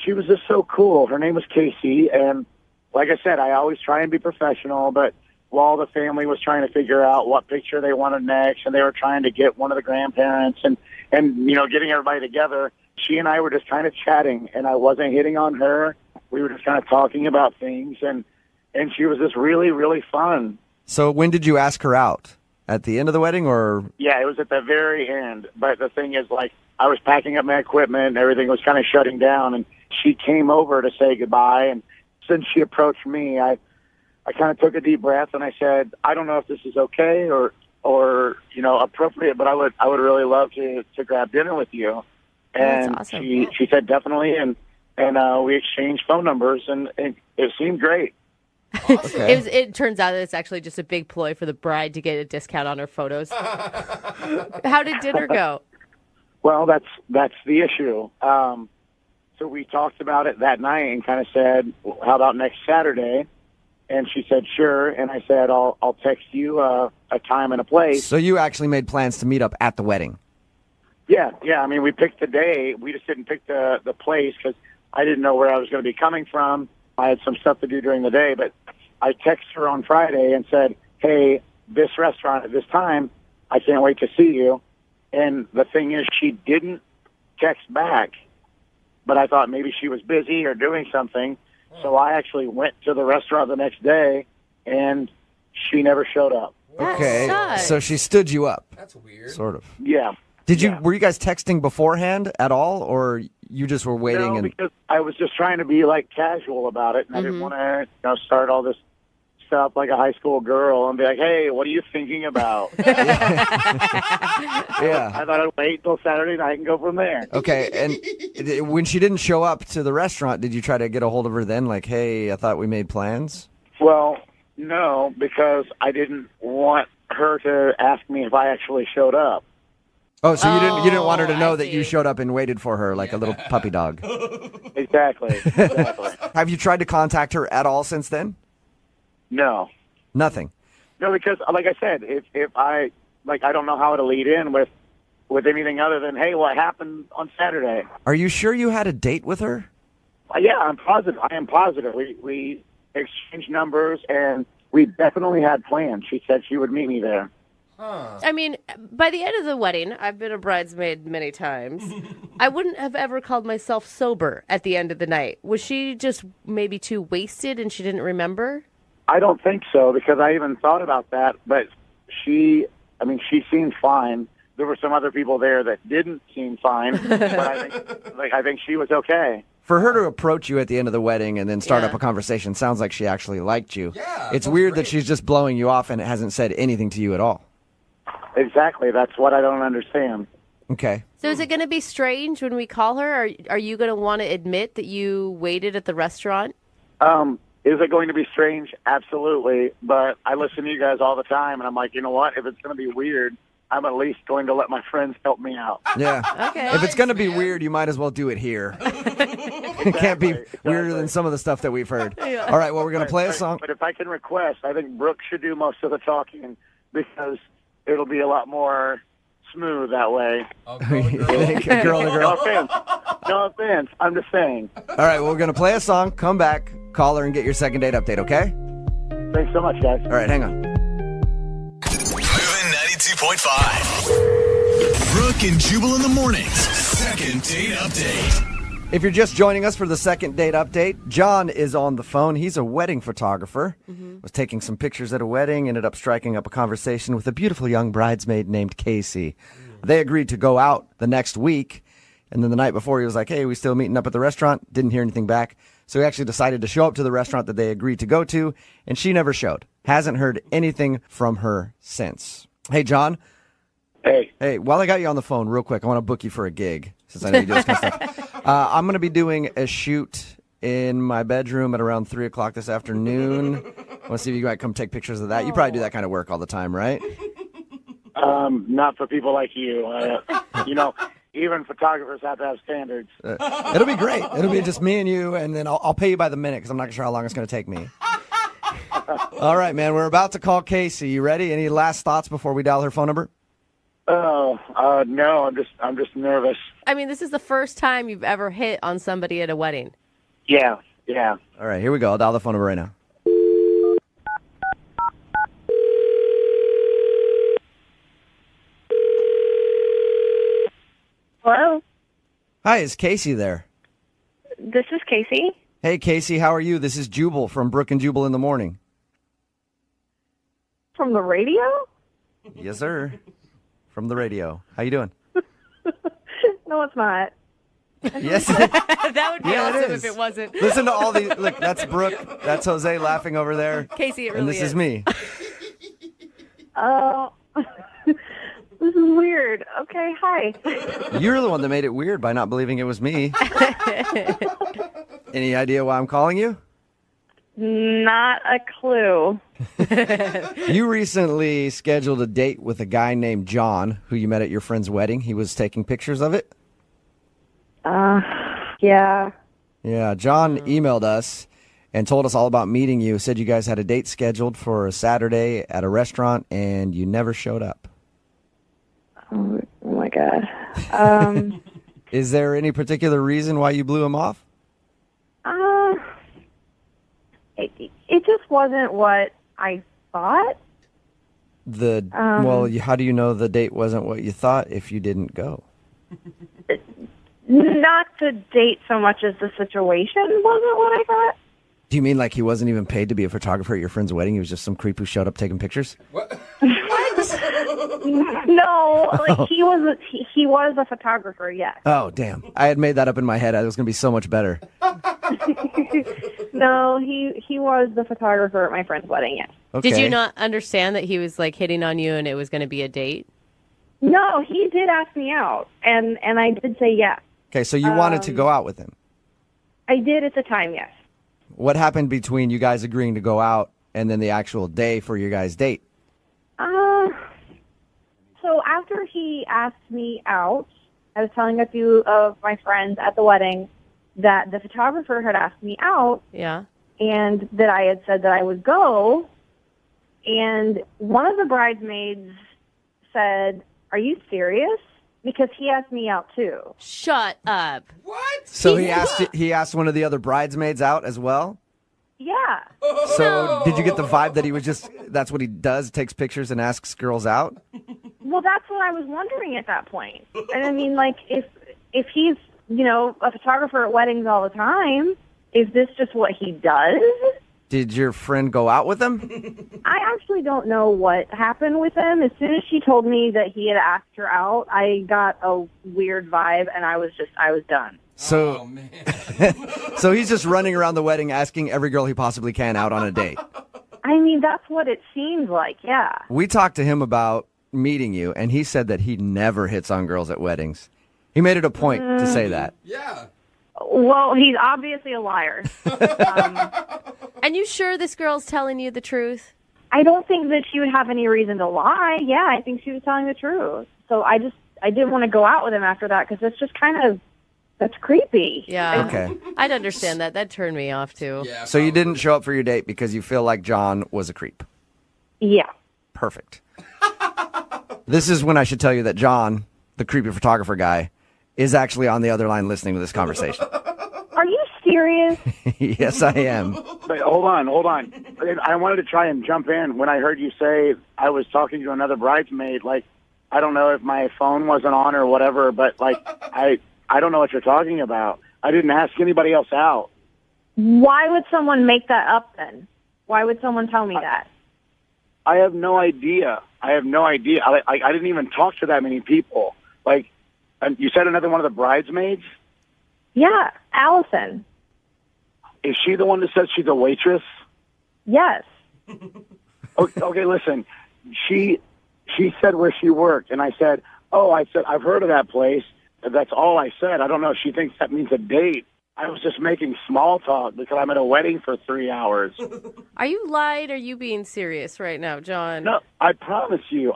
She was just so cool. Her name was Casey, and like I said, I always try and be professional, but while the family was trying to figure out what picture they wanted next, and they were trying to get one of the grandparents and getting everybody together, she and I were just kind of chatting, and I wasn't hitting on her. We were just kind of talking about things, and she was just really, really fun. So when did you ask her out? At the end of the wedding, or? Yeah, it was at the very end. But the thing is, I was packing up my equipment, and everything was kind of shutting down, and she came over to say goodbye, and since she approached me, I kind of took a deep breath, and I said, I don't know if this is okay or appropriate, but I would really love to grab dinner with you. And That's awesome. she said definitely, and we exchanged phone numbers, and it seemed great. Okay. It turns out that it's actually just a big ploy for the bride to get a discount on her photos. How did dinner go? Well, that's the issue. So we talked about it that night and kind of said, how about next Saturday? And she said, sure. And I said, I'll text you a time and a place. So you actually made plans to meet up at the wedding? Yeah. I mean, we picked the day. We just didn't pick the place because I didn't know where I was going to be coming from. I had some stuff to do during the day, but I texted her on Friday and said, hey, this restaurant at this time, I can't wait to see you. And the thing is, she didn't text back, but I thought maybe she was busy or doing something. So I actually went to the restaurant the next day, and she never showed up. Okay. sucks. So she stood you up. That's weird. Sort of. Yeah. Were you guys texting beforehand at all, or you just were waiting? No, because I was just trying to be casual about it, and I didn't want to start all this stuff like a high school girl and be like, hey, what are you thinking about? Yeah. I thought I'd wait till Saturday night and go from there. Okay, and when she didn't show up to the restaurant, did you try to get a hold of her then? Like, hey, I thought we made plans? Well, no, because I didn't want her to ask me if I actually showed up. Oh, so you didn't want her to know I that you see. showed up and waited for her like a little puppy dog. Exactly. Have you tried to contact her at all since then? No. Nothing. No, because like I said, if I don't know how to lead in with anything other than, hey, what happened on Saturday? Are you sure you had a date with her? Yeah, I'm positive. I am positive. We exchanged numbers, and we definitely had plans. She said she would meet me there. I mean, by the end of the wedding, I've been a bridesmaid many times. I wouldn't have ever called myself sober at the end of the night. Was she just maybe too wasted and she didn't remember? I don't think so, because I even thought about that, but she seemed fine. There were some other people there that didn't seem fine, but I think she was okay. For her to approach you at the end of the wedding and then start Yeah. up a conversation sounds like she actually liked you. Yeah, It's that's weird great. that she's just blowing you off and hasn't said anything to you at all. Exactly. That's what I don't understand. Okay. So is it going to be strange when we call her? Are you going to want to admit that you waited at the restaurant? Is it going to be strange? Absolutely. But I listen to you guys all the time, and I'm like, you know what? If it's going to be weird, I'm at least going to let my friends help me out. Yeah. Okay. If it's going to be weird, you might as well do it here. It can't be weirder than some of the stuff that we've heard. Yeah. All right, well, we're going to play a song. But if I can request, I think Brooke should do most of the talking because it'll be a lot more smooth that way. Girl to No girl. offense. No offense. I'm just saying. All right, well, we're going to play a song, come back, call her, and get your second date update, okay? Thanks so much, guys. All right, hang on. Moving 92.5. Brooke and Jubal in the mornings. Second date update. If you're just joining us for the second date update, John is on the phone. He's a wedding photographer. Was taking some pictures at a wedding, ended up striking up a conversation with a beautiful young bridesmaid named Casey. They agreed to go out the next week, and then the night before he was like, hey, we still meeting up at the restaurant? Didn't hear anything back. So he actually decided to show up to the restaurant that they agreed to go to, and she never showed. Hasn't heard anything from her since. Hey, John. Hey, while I got you on the phone, real quick, I want to book you for a gig, since I know you do this kind of stuff. I'm going to be doing a shoot in my bedroom at around 3 o'clock this afternoon. I want to see if you might come take pictures of that. You probably do that kind of work all the time, right? Not for people like you. Even photographers have to have standards. It'll be great. It'll be just me and you, and then I'll pay you by the minute because I'm not sure how long it's going to take me. All right, man. We're about to call Casey. You ready? Any last thoughts before we dial her phone number? No. I'm just nervous. I mean, this is the first time you've ever hit on somebody at a wedding. Yeah. All right, here we go. I'll dial the phone number right now. Hello, Hi, is Casey there? this is Casey. Hey, Casey, how are you? This is Jubal from Brooke and Jubal in the morning. From the radio? Yes, sir. From the radio. How you doing? No, it's not. Yes. That would be Yeah, it awesome is. if it wasn't. Listen to all these. Look, that's Brooke. That's Jose laughing over there. Casey, it really And this is me. Oh, this is weird. Okay, hi. You're the one that made it weird by not believing it was me. Any idea why I'm calling you? Not a clue. You recently scheduled a date with a guy named John, who you met at your friend's wedding. He was taking pictures of it. Yeah. Yeah, John emailed us and told us all about meeting you. Said you guys had a date scheduled for a Saturday at a restaurant, and you never showed up. Oh my God. Is there any particular reason why you blew him off? It just wasn't what I thought. Well, how do you know the date wasn't what you thought if you didn't go? Not the date so much as the situation wasn't what I thought. Do you mean like he wasn't even paid to be a photographer at your friend's wedding? He was just some creep who showed up taking pictures? No, like he was a photographer, yes. Oh, damn. I had made that up in my head. It was going to be so much better. No, he was the photographer at my friend's wedding, yes. Okay. Did you not understand that he was like hitting on you and it was going to be a date? No, he did ask me out, and I did say yes. Okay, so you wanted to go out with him. I did at the time, yes. What happened between you guys agreeing to go out and then the actual day for your guys' date? So after he asked me out, I was telling a few of my friends at the wedding that the photographer had asked me out. Yeah. And that I had said that I would go. And one of the bridesmaids said, "Are you serious?" Because he asked me out too. Shut up. What? So he asked one of the other bridesmaids out as well? Yeah. So did you get the vibe that he was just, that's what he does, takes pictures and asks girls out? Well, that's what I was wondering at that point. And I mean, like, if he's, a photographer at weddings all the time, is this just what he does? Did your friend go out with him? I actually don't know what happened with him. As soon as she told me that he had asked her out, I got a weird vibe, and I was done. So, Oh, man. so he's just running around the wedding asking every girl he possibly can out on a date. I mean, that's what it seems like, yeah. We talked to him about meeting you, and he said that he never hits on girls at weddings. He made it a point to say that. Yeah. Well, he's obviously a liar. And you sure this girl's telling you the truth? I don't think that she would have any reason to lie. Yeah, I think she was telling the truth. So I didn't want to go out with him after that because it's just that's creepy. Yeah. Okay. I'd understand that. That turned me off, too. Yeah. So you didn't show up for your date because you feel like John was a creep. Yeah. Perfect. This is when I should tell you that John, the creepy photographer guy, is actually on the other line listening to this conversation. Are you serious? Yes, I am. But hold on. I wanted to try and jump in when I heard you say I was talking to another bridesmaid. Like, I don't know if my phone wasn't on or whatever, but like, I don't know what you're talking about. I didn't ask anybody else out. Why would someone make that up then? Why would someone tell me that? I have no idea. I didn't even talk to that many people. Like, and you said another one of the bridesmaids? Yeah, Allison. Is she the one that says she's a waitress? Yes. Okay, listen. She said where she worked, and I said, I've heard of that place. That's all I said. I don't know if she thinks that means a date. I was just making small talk because I'm at a wedding for 3 hours. Are you lying or are you being serious right now, John? No, I promise you,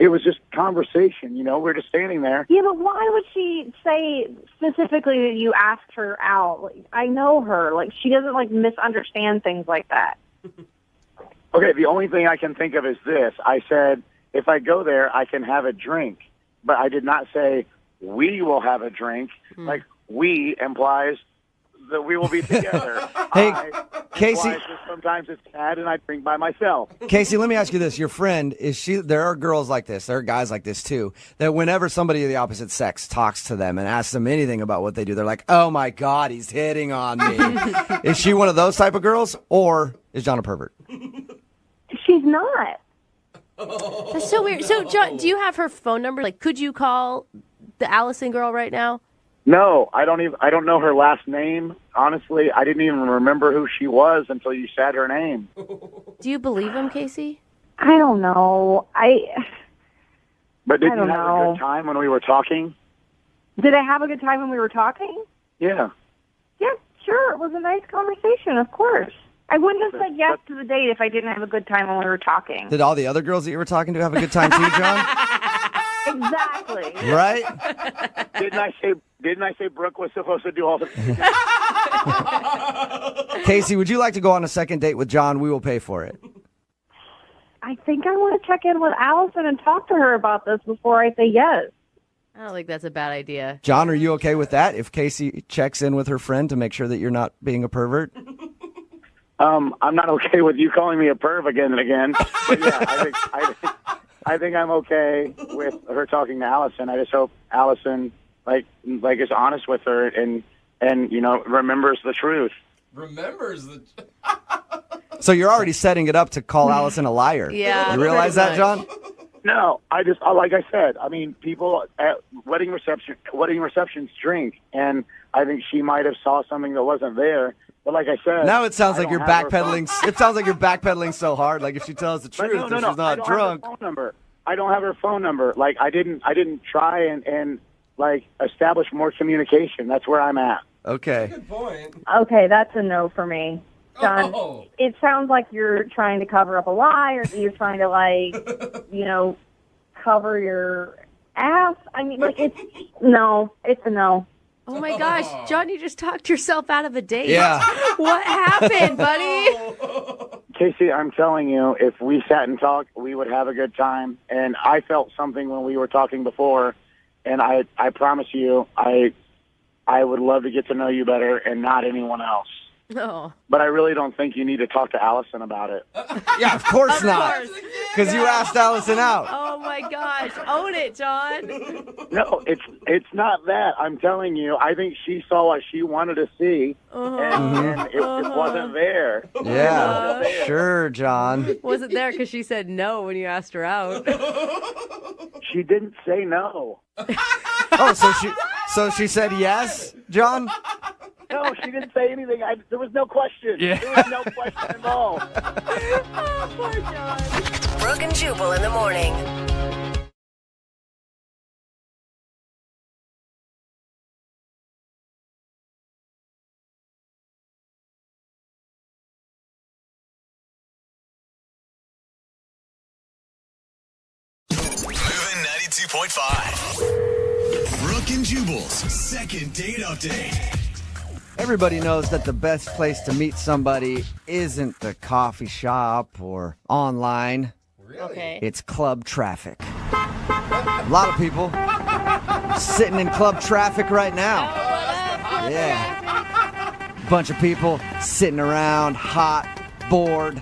it was just conversation. You know, we're just standing there. Yeah, but why would she say specifically that you asked her out? Like, I know her. Like, she doesn't, like, misunderstand things like that. Okay, the only thing I can think of is this. I said, if I go there, I can have a drink. But I did not say, we will have a drink. Like, we implies that we will be together. Hey, Casey. Casey. Sometimes it's sad and I drink by myself. Casey, let me ask you this. Your friend, there are girls like this, there are guys like this too, that whenever somebody of the opposite sex talks to them and asks them anything about what they do, they're like, oh my God, he's hitting on me. Is she one of those type of girls, or is John a pervert? She's not. That's so weird. So, John, do you have her phone number? Like, could you call the Allison girl right now? No, I don't know her last name. Honestly, I didn't even remember who she was until you said her name. Do you believe him, Casey? I don't know. But did I you don't have know. a good time when we were talking? Did I have a good time when we were talking? Yeah. Yeah, sure. It was a nice conversation, of course. I wouldn't have said yes to the date if I didn't have a good time when we were talking. Did all the other girls that you were talking to have a good time too, John? Exactly. Right? Didn't I say Brooke was supposed to do all the Casey, would you like to go on a second date with John? We will pay for it. I think I want to check in with Allison and talk to her about this before I say yes. I don't think that's a bad idea. John, are you okay with that? If Casey checks in with her friend to make sure that you're not being a pervert? I'm not okay with you calling me a perv again and again. But yeah, I think I'm okay with her talking to Allison. I just hope Allison like is honest with her and remembers the truth. Remembers the. So you're already setting it up to call Allison a liar. Yeah. You realize that, John? No, I just like I said. I mean, people at wedding receptions drink, and I think she might have saw something that wasn't there. But like I said, now it sounds like you're don't have her backpedaling. It sounds like you're backpedaling so hard. Like if she tells the But truth, no, if she's I not don't drunk. have her phone number. I don't have her phone number. Like I didn't try and like establish more communication. That's where I'm at. Okay. Good point. Okay, that's a no for me. John, Oh. It sounds like you're trying to cover up a lie or you're trying to, cover your ass. I mean, it's a no. Oh my gosh, John, you just talked yourself out of a date. Yeah. What happened, buddy? Casey, I'm telling you, if we sat and talked, we would have a good time. And I felt something when we were talking before, and I promise you, I would love to get to know you better and not anyone else. No. But I really don't think you need to talk to Allison about it. Yeah, of course not. Because you asked Allison out. Oh my gosh, own it, John. No, it's not that. I'm telling you, I think she saw what she wanted to see, and it wasn't there. Yeah, sure, John. Wasn't there because she said no when you asked her out. She didn't say no. Oh, so she said yes, John? No, she didn't say anything. There was no question. Yeah. There was no question at all. Oh, poor John. Brooke and Jubal in the morning. 92.5. Brooke and Jubal's second date update. Everybody knows that the best place to meet somebody isn't the coffee shop or online. Okay. It's club traffic. A lot of people sitting in club traffic right now. Yeah. Bunch of people sitting around, hot, bored,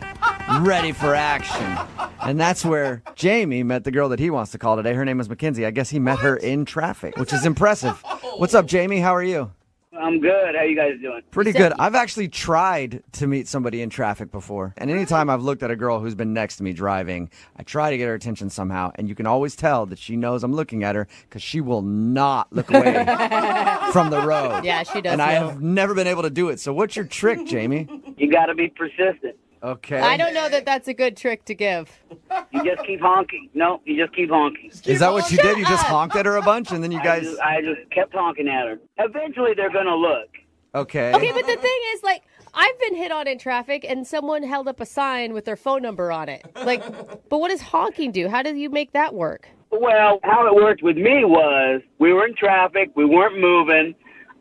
ready for action. And that's where Jamie met the girl that he wants to call today. Her name is Mackenzie. I guess he met her in traffic, which is impressive. What's up, Jamie? How are you? I'm good. How you guys doing? Pretty good. I've actually tried to meet somebody in traffic before. And anytime I've looked at a girl who's been next to me driving, I try to get her attention somehow. And you can always tell that she knows I'm looking at her because she will not look away from the road. Yeah, she does. And I have never been able to do it. So what's your trick, Jamie? You got to be persistent. Okay. I don't know that that's a good trick to give. You just keep honking. No, you just keep honking. Is that what you did? You just honked at her a bunch and then you guys... I just kept honking at her. Eventually, they're going to look. Okay. Okay, but the thing is, like, I've been hit on in traffic and someone held up a sign with their phone number on it. Like, but what does honking do? How do you make that work? Well, how it worked with me was we were in traffic. We weren't moving.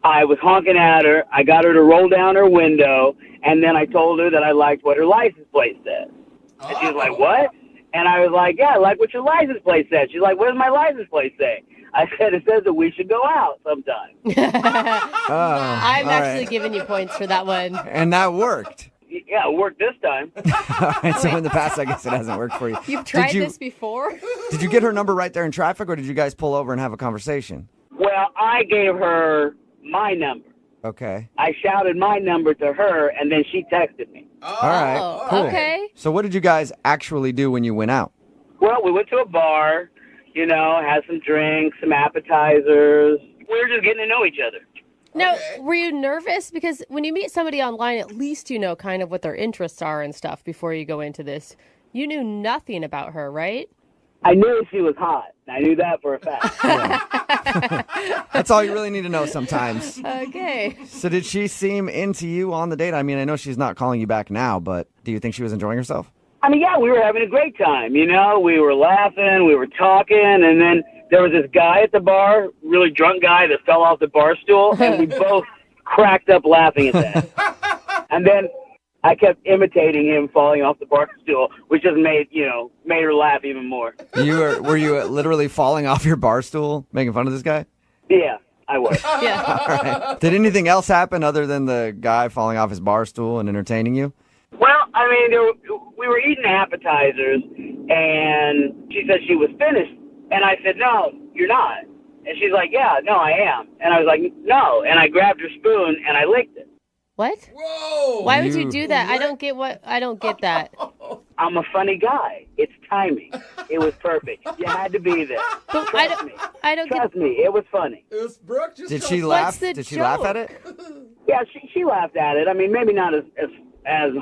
I was honking at her. I got her to roll down her window, and then I told her that I liked what her license plate said. And she was like, what? And I was like, yeah, I like what your license plate said. She's like, what does my license plate say? I said, it says that we should go out sometime. I'm actually giving you points for that one. And that worked. Yeah, it worked this time. All right, so in the past, I guess it hasn't worked for you. You've tried this before? Did you get her number right there in traffic, or did you guys pull over and have a conversation? Well, I gave her my number. Okay. I shouted my number to her, and then she texted me. All right, cool. Okay. So what did you guys actually do when you went out? Well, we went to a bar, you know, had some drinks, some appetizers. We were just getting to know each other. Now, were you nervous? Because when you meet somebody online, at least you know kind of what their interests are and stuff before you go into this. You knew nothing about her, right? I knew she was hot. I knew that for a fact. That's all you really need to know sometimes. Okay. So did she seem into you on the date? I mean, I know she's not calling you back now, but do you think she was enjoying herself? I mean, yeah, we were having a great time, you know. We were laughing, we were talking, and then there was this guy at the bar, really drunk guy that fell off the bar stool, and we both cracked up laughing at that. And then I kept imitating him falling off the bar stool, which just made her laugh even more. Were you literally falling off your bar stool, making fun of this guy? Yeah, I was. Yeah. All right. Did anything else happen other than the guy falling off his bar stool and entertaining you? Well, I mean, we were eating appetizers, and she said she was finished. And I said, no, you're not. And she's like, yeah, no, I am. And I was like, no. And I grabbed her spoon, and I licked it. What? Whoa! Why would you do that? I don't get that. I'm a funny guy. It's timing. It was perfect. You had to be there. But Trust me. I don't Trust me. It was funny. It was Brooke. Just Did she laugh? the Did she laugh at joke? it? Yeah, she laughed at it. I mean, maybe not as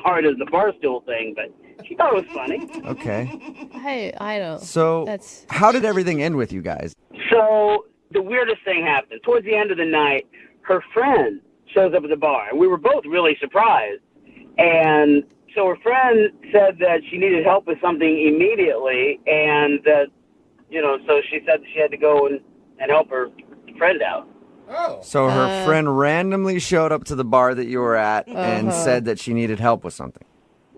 hard as the barstool thing, but she thought it was funny. Okay. I don't. So how did everything end with you guys? So the weirdest thing happened. Towards the end of the night, her friend shows up at the bar, and we were both really surprised. And so her friend said that she needed help with something immediately, and that, so she said she had to go and help her friend out. Oh. So her friend randomly showed up to the bar that you were at and said that she needed help with something.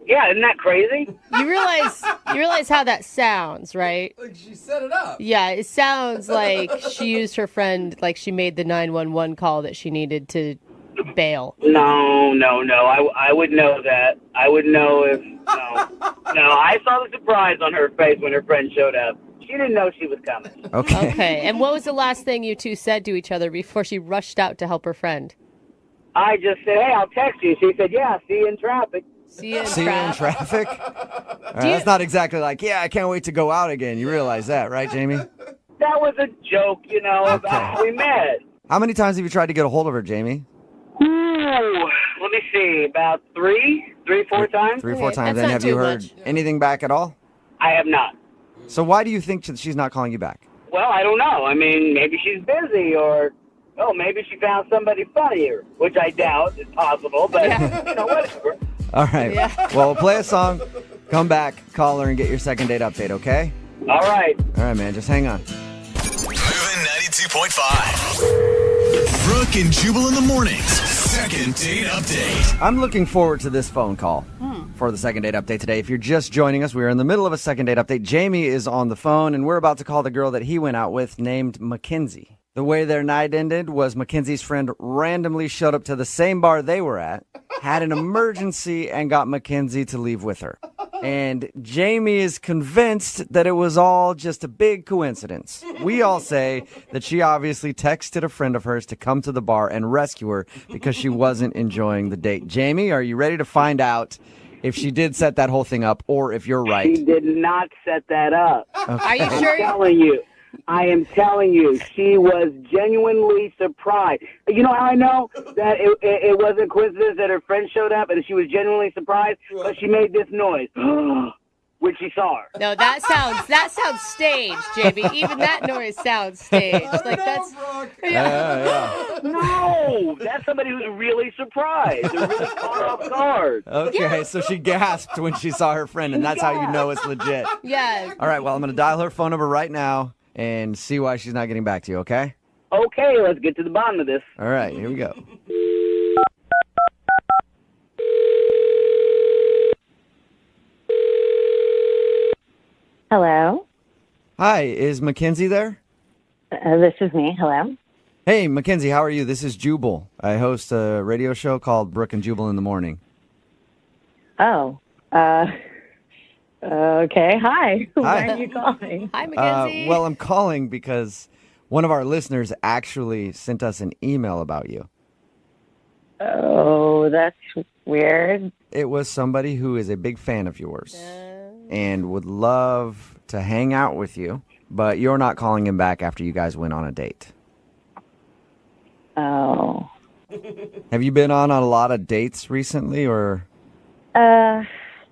Yeah, isn't that crazy? You realize how that sounds, right? Like she set it up. Yeah, it sounds like she used her friend, like she made the 911 call that she needed to bail. No. I would know that. I would know if, no, I saw the surprise on her face when her friend showed up. She didn't know she was coming. Okay. And what was the last thing you two said to each other before she rushed out to help her friend? I just said, hey, I'll text you. She said, yeah, see you in traffic. See you in traffic? All right, that's not exactly like, yeah, I can't wait to go out again. You realize that, right, Jamie? That was a joke, about how we met. How many times have you tried to get a hold of her, Jamie? Ooh, let me see, about three, 4 times. 3 or 4 times. that's Then not have you too heard much. anything back at all? I have not. So why do you think she's not calling you back? Well, I don't know. I mean, maybe she's busy, or maybe she found somebody funnier, which I doubt is possible, but, whatever. All right. Yeah. Well, we'll play a song, come back, call her, and get your second date update, okay? All right. All right, man. Just hang on. 92.5. Brooke and Jubal in the mornings. Second date update. I'm looking forward to this phone call for the second date update today. If you're just joining us, we are in the middle of a second date update. Jamie is on the phone, and we're about to call the girl that he went out with named Mackenzie. The way their night ended was Mackenzie's friend randomly showed up to the same bar they were at, had an emergency, and got Mackenzie to leave with her. And Jamie is convinced that it was all just a big coincidence. We all say that she obviously texted a friend of hers to come to the bar and rescue her because she wasn't enjoying the date. Jamie, are you ready to find out if she did set that whole thing up or if you're right? She did not set that up. Okay. Are you sure? I am telling you, she was genuinely surprised. You know how I know that it wasn't coincidence that her friend showed up and she was genuinely surprised? Because she made this noise when she saw her. No, that sounds staged, JB. Even that noise sounds staged. Like that's Yeah. No, that's somebody who's really surprised. They're really caught off guard. Okay, so she gasped when she saw her friend, and that's how you know it's legit. Yes. All right, well, I'm going to dial her phone number right now and see why she's not getting back to you, okay? Okay, let's get to the bottom of this. All right, here we go. Hello. Hi, is Mackenzie there? This is me. Hello. Hey, Mackenzie, how are you? This is Jubal. I host a radio show called Brooke and Jubal in the morning. Oh. Okay. Hi. Hi. Why are you calling? Hi, Mackenzie. Well, I'm calling because one of our listeners actually sent us an email about you. Oh, that's weird. It was somebody who is a big fan of yours and would love to hang out with you, but you're not calling him back after you guys went on a date. Oh. Have you been on a lot of dates recently, or? No,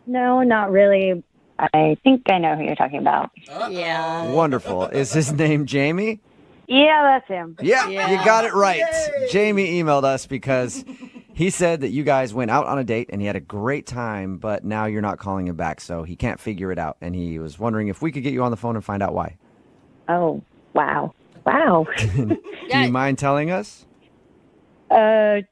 not really. I think I know who you're talking about. Yeah. Wonderful. Is his name Jamie? Yeah, that's him. Yeah, you got it right. Jamie emailed us because he said that you guys went out on a date and he had a great time, but now you're not calling him back, so he can't figure it out. And he was wondering if we could get you on the phone and find out why. Oh, wow. Wow. Do you mind telling us? I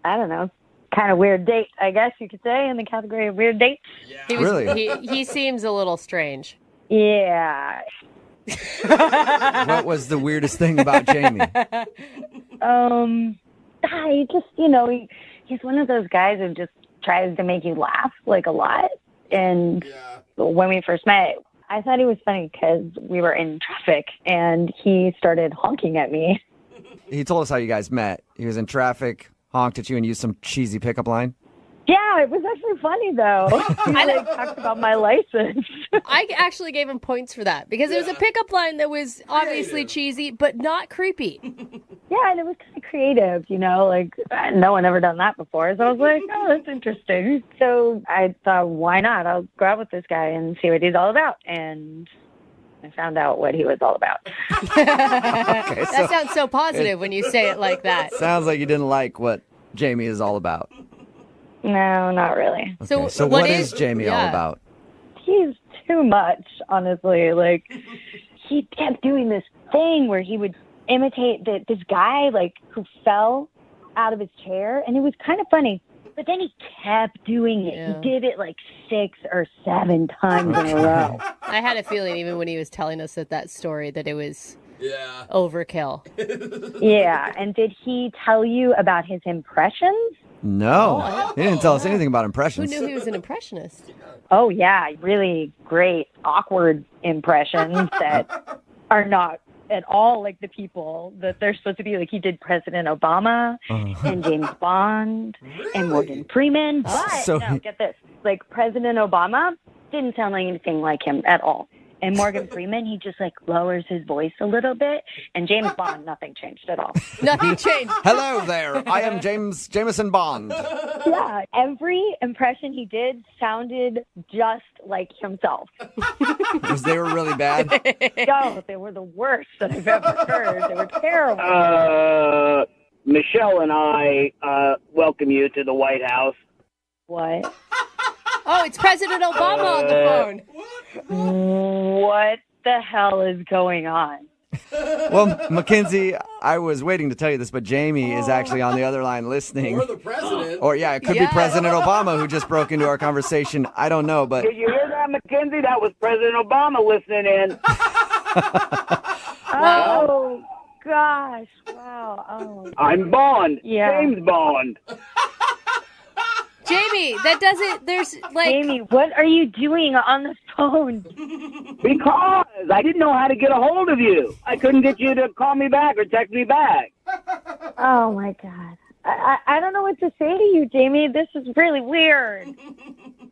don't know. Kind of weird date, I guess you could say, in the category of weird dates. Really? He seems a little strange. Yeah. What was the weirdest thing about Jamie? He just, he's one of those guys who just tries to make you laugh, like, a lot. And when we first met, I thought he was funny because we were in traffic, and he started honking at me. He told us how you guys met. He was in traffic, honked at you, and used some cheesy pickup line. Yeah, it was actually funny, though. He talked about my license. I actually gave him points for that because it was a pickup line that was obviously cheesy, but not creepy. Yeah, and it was kind of creative, like no one ever done that before. So I was like, oh, that's interesting. So I thought, why not? I'll go out with this guy and see what he's all about. And I found out what he was all about. That sounds so positive when you say it like that. Sounds like you didn't like what Jamie is all about. No, not really. Okay, so what is Jamie all about? He's too much, honestly. Like, he kept doing this thing where he would imitate this guy, like, who fell out of his chair, and it was kind of funny. But then he kept doing it. Yeah. He did it like 6 or 7 times in a row. I had a feeling even when he was telling us that story that it was overkill. Yeah, and did he tell you about his impressions? No, he didn't tell us anything about impressions. Who knew he was an impressionist? Oh, yeah, really great, awkward impressions that are not at all like the people that they're supposed to be. Like, he did President Obama and James Bond and Morgan Freeman. But, get this, like, President Obama didn't sound like anything like him at all. And Morgan Freeman, he just, like, lowers his voice a little bit. And James Bond, nothing changed at all. Nothing changed. Hello there. I am Jameson Bond. Yeah, every impression he did sounded just like himself. They were really bad? No, they were the worst that I've ever heard. They were terrible. Michelle and I welcome you to the White House. What? Oh, it's President Obama on the phone. What the hell is going on? Well, Mackenzie, I was waiting to tell you this, but Jamie is actually on the other line listening. Or the president. Or, yeah, it could be President Obama who just broke into our conversation. I don't know, but... Did you hear that, Mackenzie? That was President Obama listening in. Oh, gosh. Wow. Oh. I'm Bond. Yeah. James Bond. Jamie, that doesn't, there's like... Jamie, what are you doing on the phone? Because I didn't know how to get a hold of you. I couldn't get you to call me back or text me back. Oh, my God. I don't know what to say to you, Jamie. This is really weird.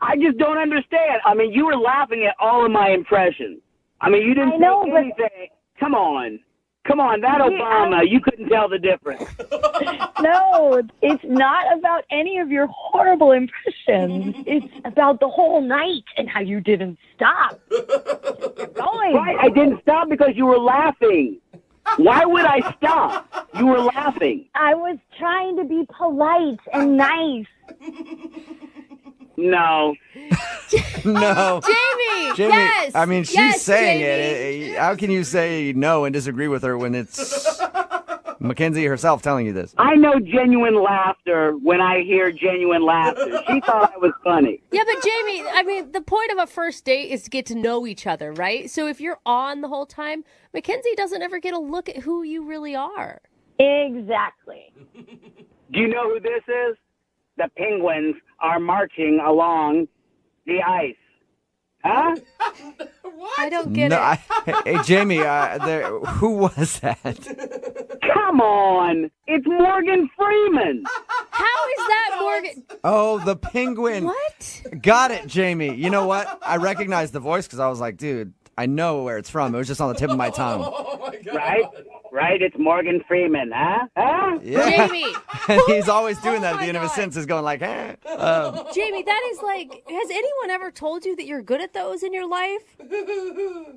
I just don't understand. I mean, you were laughing at all of my impressions. I mean, you didn't say anything. Come on. Come on, that Obama, you couldn't tell the difference. No, it's not about any of your horrible impressions. It's about the whole night and how you didn't stop. Keep going. Right, I didn't stop because you were laughing. Why would I stop? You were laughing. I was trying to be polite and nice. No. No. Jamie, Jamie, yes. I mean, she's Yes, saying Jamie. it. How can you say no and disagree with her when it's Mackenzie herself telling you this? I know genuine laughter when I hear genuine laughter. She thought I was funny. Yeah, but Jamie, I mean, the point of a first date is to get to know each other, right? So if you're on the whole time, Mackenzie doesn't ever get a look at who you really are. Exactly. Do you know who this is? The penguins are marching along the ice. Huh? I don't get it. Hey, Jamie, who was that? Come on. It's Morgan Freeman. How is that Morgan? Oh, the penguin. What? Got it, Jamie. You know what? I recognized the voice because I was like, dude, I know where it's from. It was just on the tip of my tongue. Oh, my God. Right? It's Morgan Freeman, huh? Yeah. Jamie. And he's always doing that at the end of his sentences, going like, eh. Jamie, that is like, has anyone ever told you that you're good at those in your life?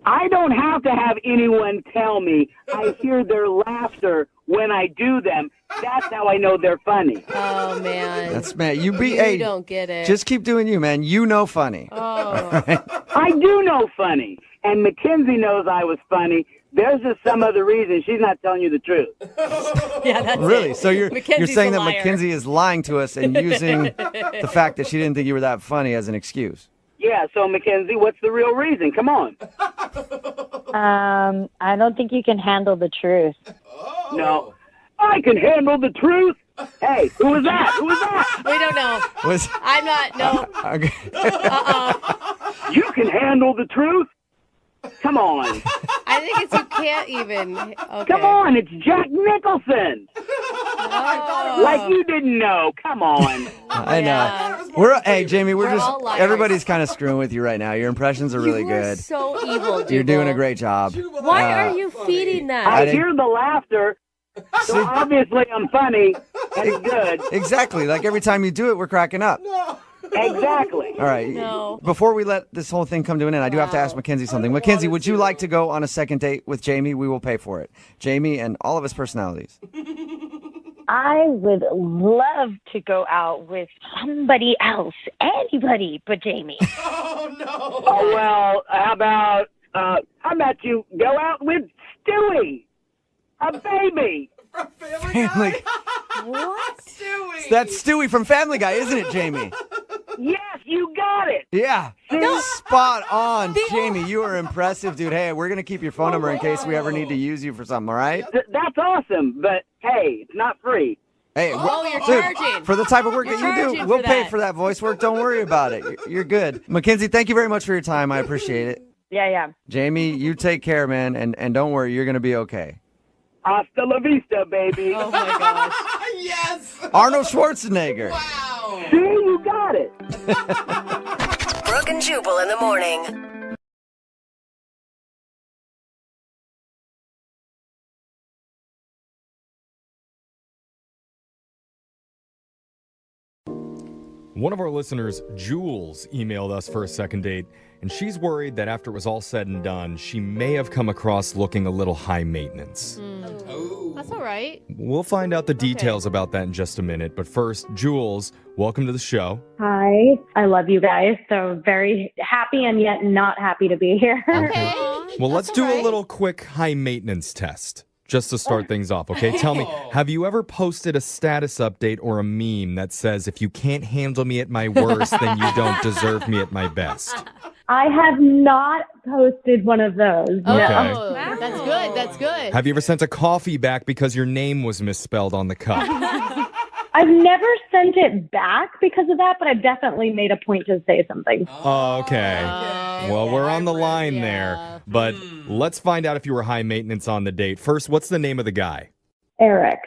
I don't have to have anyone tell me. I hear their laughter when I do them. That's how I know they're funny. Oh, man. That's, man, You hey, don't get it. just keep doing you, man. You know funny. Oh. I do know funny. And Mackenzie knows I was funny. There's just some other reason she's not telling you the truth. Yeah, that's Really? it. So you're Mackenzie's saying a that liar. Mackenzie is lying to us and using the fact that she didn't think you were that funny as an excuse. Yeah, so Mackenzie, what's the real reason? Come on. I don't think you can handle the truth. No. I can handle the truth. Hey, who was that? Who was that? We don't know. I'm not, no. Okay. You can handle the truth? Come on. I think it's you can't even. Okay. Come on, it's Jack Nicholson. Oh. Like you didn't know. Come on. I know. Hey, Jamie, we're all liars. everybody's kind of screwing with you right now. Your impressions are really You are good. so evil, Jubal. You're doing a great job. Why are you feeding that? I hear the laughter, so obviously I'm funny and it's good. Exactly. Like every time you do it, we're cracking up. Exactly. All right. No. Before we let this whole thing come to an end, I do have to ask Mackenzie something. Mackenzie, would you like to go on a second date with Jamie? We will pay for it. Jamie and all of his personalities. I would love to go out with somebody else, anybody but Jamie. Oh, no. Oh, well, how about you go out with Stewie, a baby? Family. What? Stewie. That's Stewie from Family Guy, isn't it, Jamie? Yes, you got it. Yeah. Spot on, Jamie. You are impressive, dude. Hey, we're going to keep your phone number in case we ever need to use you for something, all right? That's awesome, but hey, it's not free. Hey, you're dude, charging. for the type of work You're that you do, charging we'll for pay that. for that voice work. Don't worry about it. You're good. Mackenzie, thank you very much for your time. I appreciate it. Yeah. Jamie, you take care, man, and don't worry. You're going to be okay. Hasta la vista, baby. Oh, my gosh. Yes. Arnold Schwarzenegger. Wow. See, you got it. Brooke and Jubal in the morning. One of our listeners, Jules, emailed us for a second date, and she's worried that after it was all said and done, she may have come across looking a little high maintenance. That's all right. We'll find out the details about that in just a minute, but first, Jules, welcome to the show. Hi. I love you guys. So very happy and yet not happy to be here. Okay. Well, let's do a little quick high maintenance test just to start things off, okay? Tell me, have you ever posted a status update or a meme that says, if you can't handle me at my worst, then you don't deserve me at my best? I have not posted one of those. Okay. Oh, that's good. That's good. Have you ever sent a coffee back because your name was misspelled on the cup? I've never sent it back because of that, but I've definitely made a point to say something. Oh, okay. Well, we're on the line there, but let's find out if you were high maintenance on the date. First, what's the name of the guy? Eric.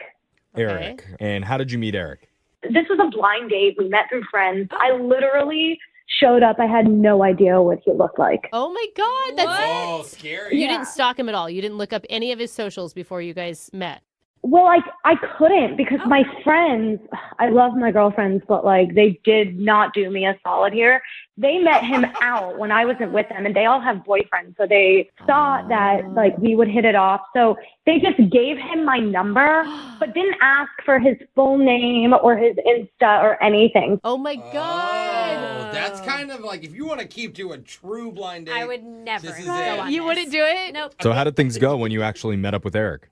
Eric. And how did you meet Eric? This was a blind date. We met through friends. I literally showed up. I had no idea what he looked like. Oh my God, that's scary. You didn't stalk him at all. You didn't look up any of his socials before you guys met. Well, I couldn't because my friends, I love my girlfriends, but like they did not do me a solid here. They met him out when I wasn't with them and they all have boyfriends. So they thought that like we would hit it off. So they just gave him my number, but didn't ask for his full name or his Insta or anything. Oh my God. Oh, that's kind of like if you want to keep to a true blind date. I would never. This is go it. on You this. wouldn't do it? Nope. So how did things go when you actually met up with Eric?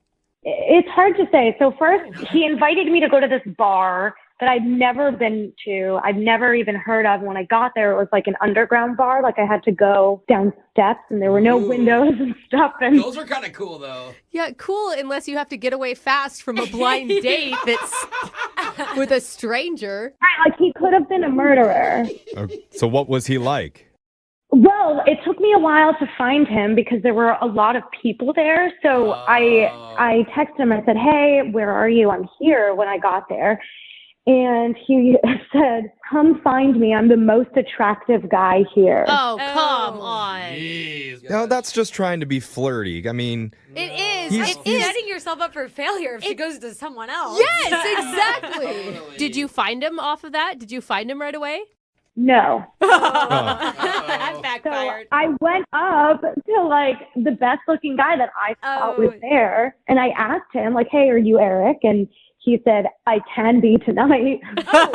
It's hard to say. So first, he invited me to go to this bar that I'd never been to. I'd never even heard of. When I got there, it was like an underground bar. Like I had to go down steps and there were no windows and stuff. And Those are kind of cool, though. Yeah, cool, unless you have to get away fast from a blind date that's with a stranger. right, like he could have been a murderer. So what was he like? Well, it took me a while to find him because there were a lot of people there. So I texted him. I said, "Hey, where are you? I'm here." When I got there, and he said, "Come find me. I'm the most attractive guy here." Oh, come on. Jeez. No, that's just trying to be flirty. I mean, It is. He's- It's setting yourself up for failure if she goes to someone else. Yes, exactly. Did you find him off of that? Did you find him right away? No. That So backfired. I went up to like the best looking guy that I thought was there, and I asked him like, "Hey, are you Eric?" And he said, "I can be tonight." Hello.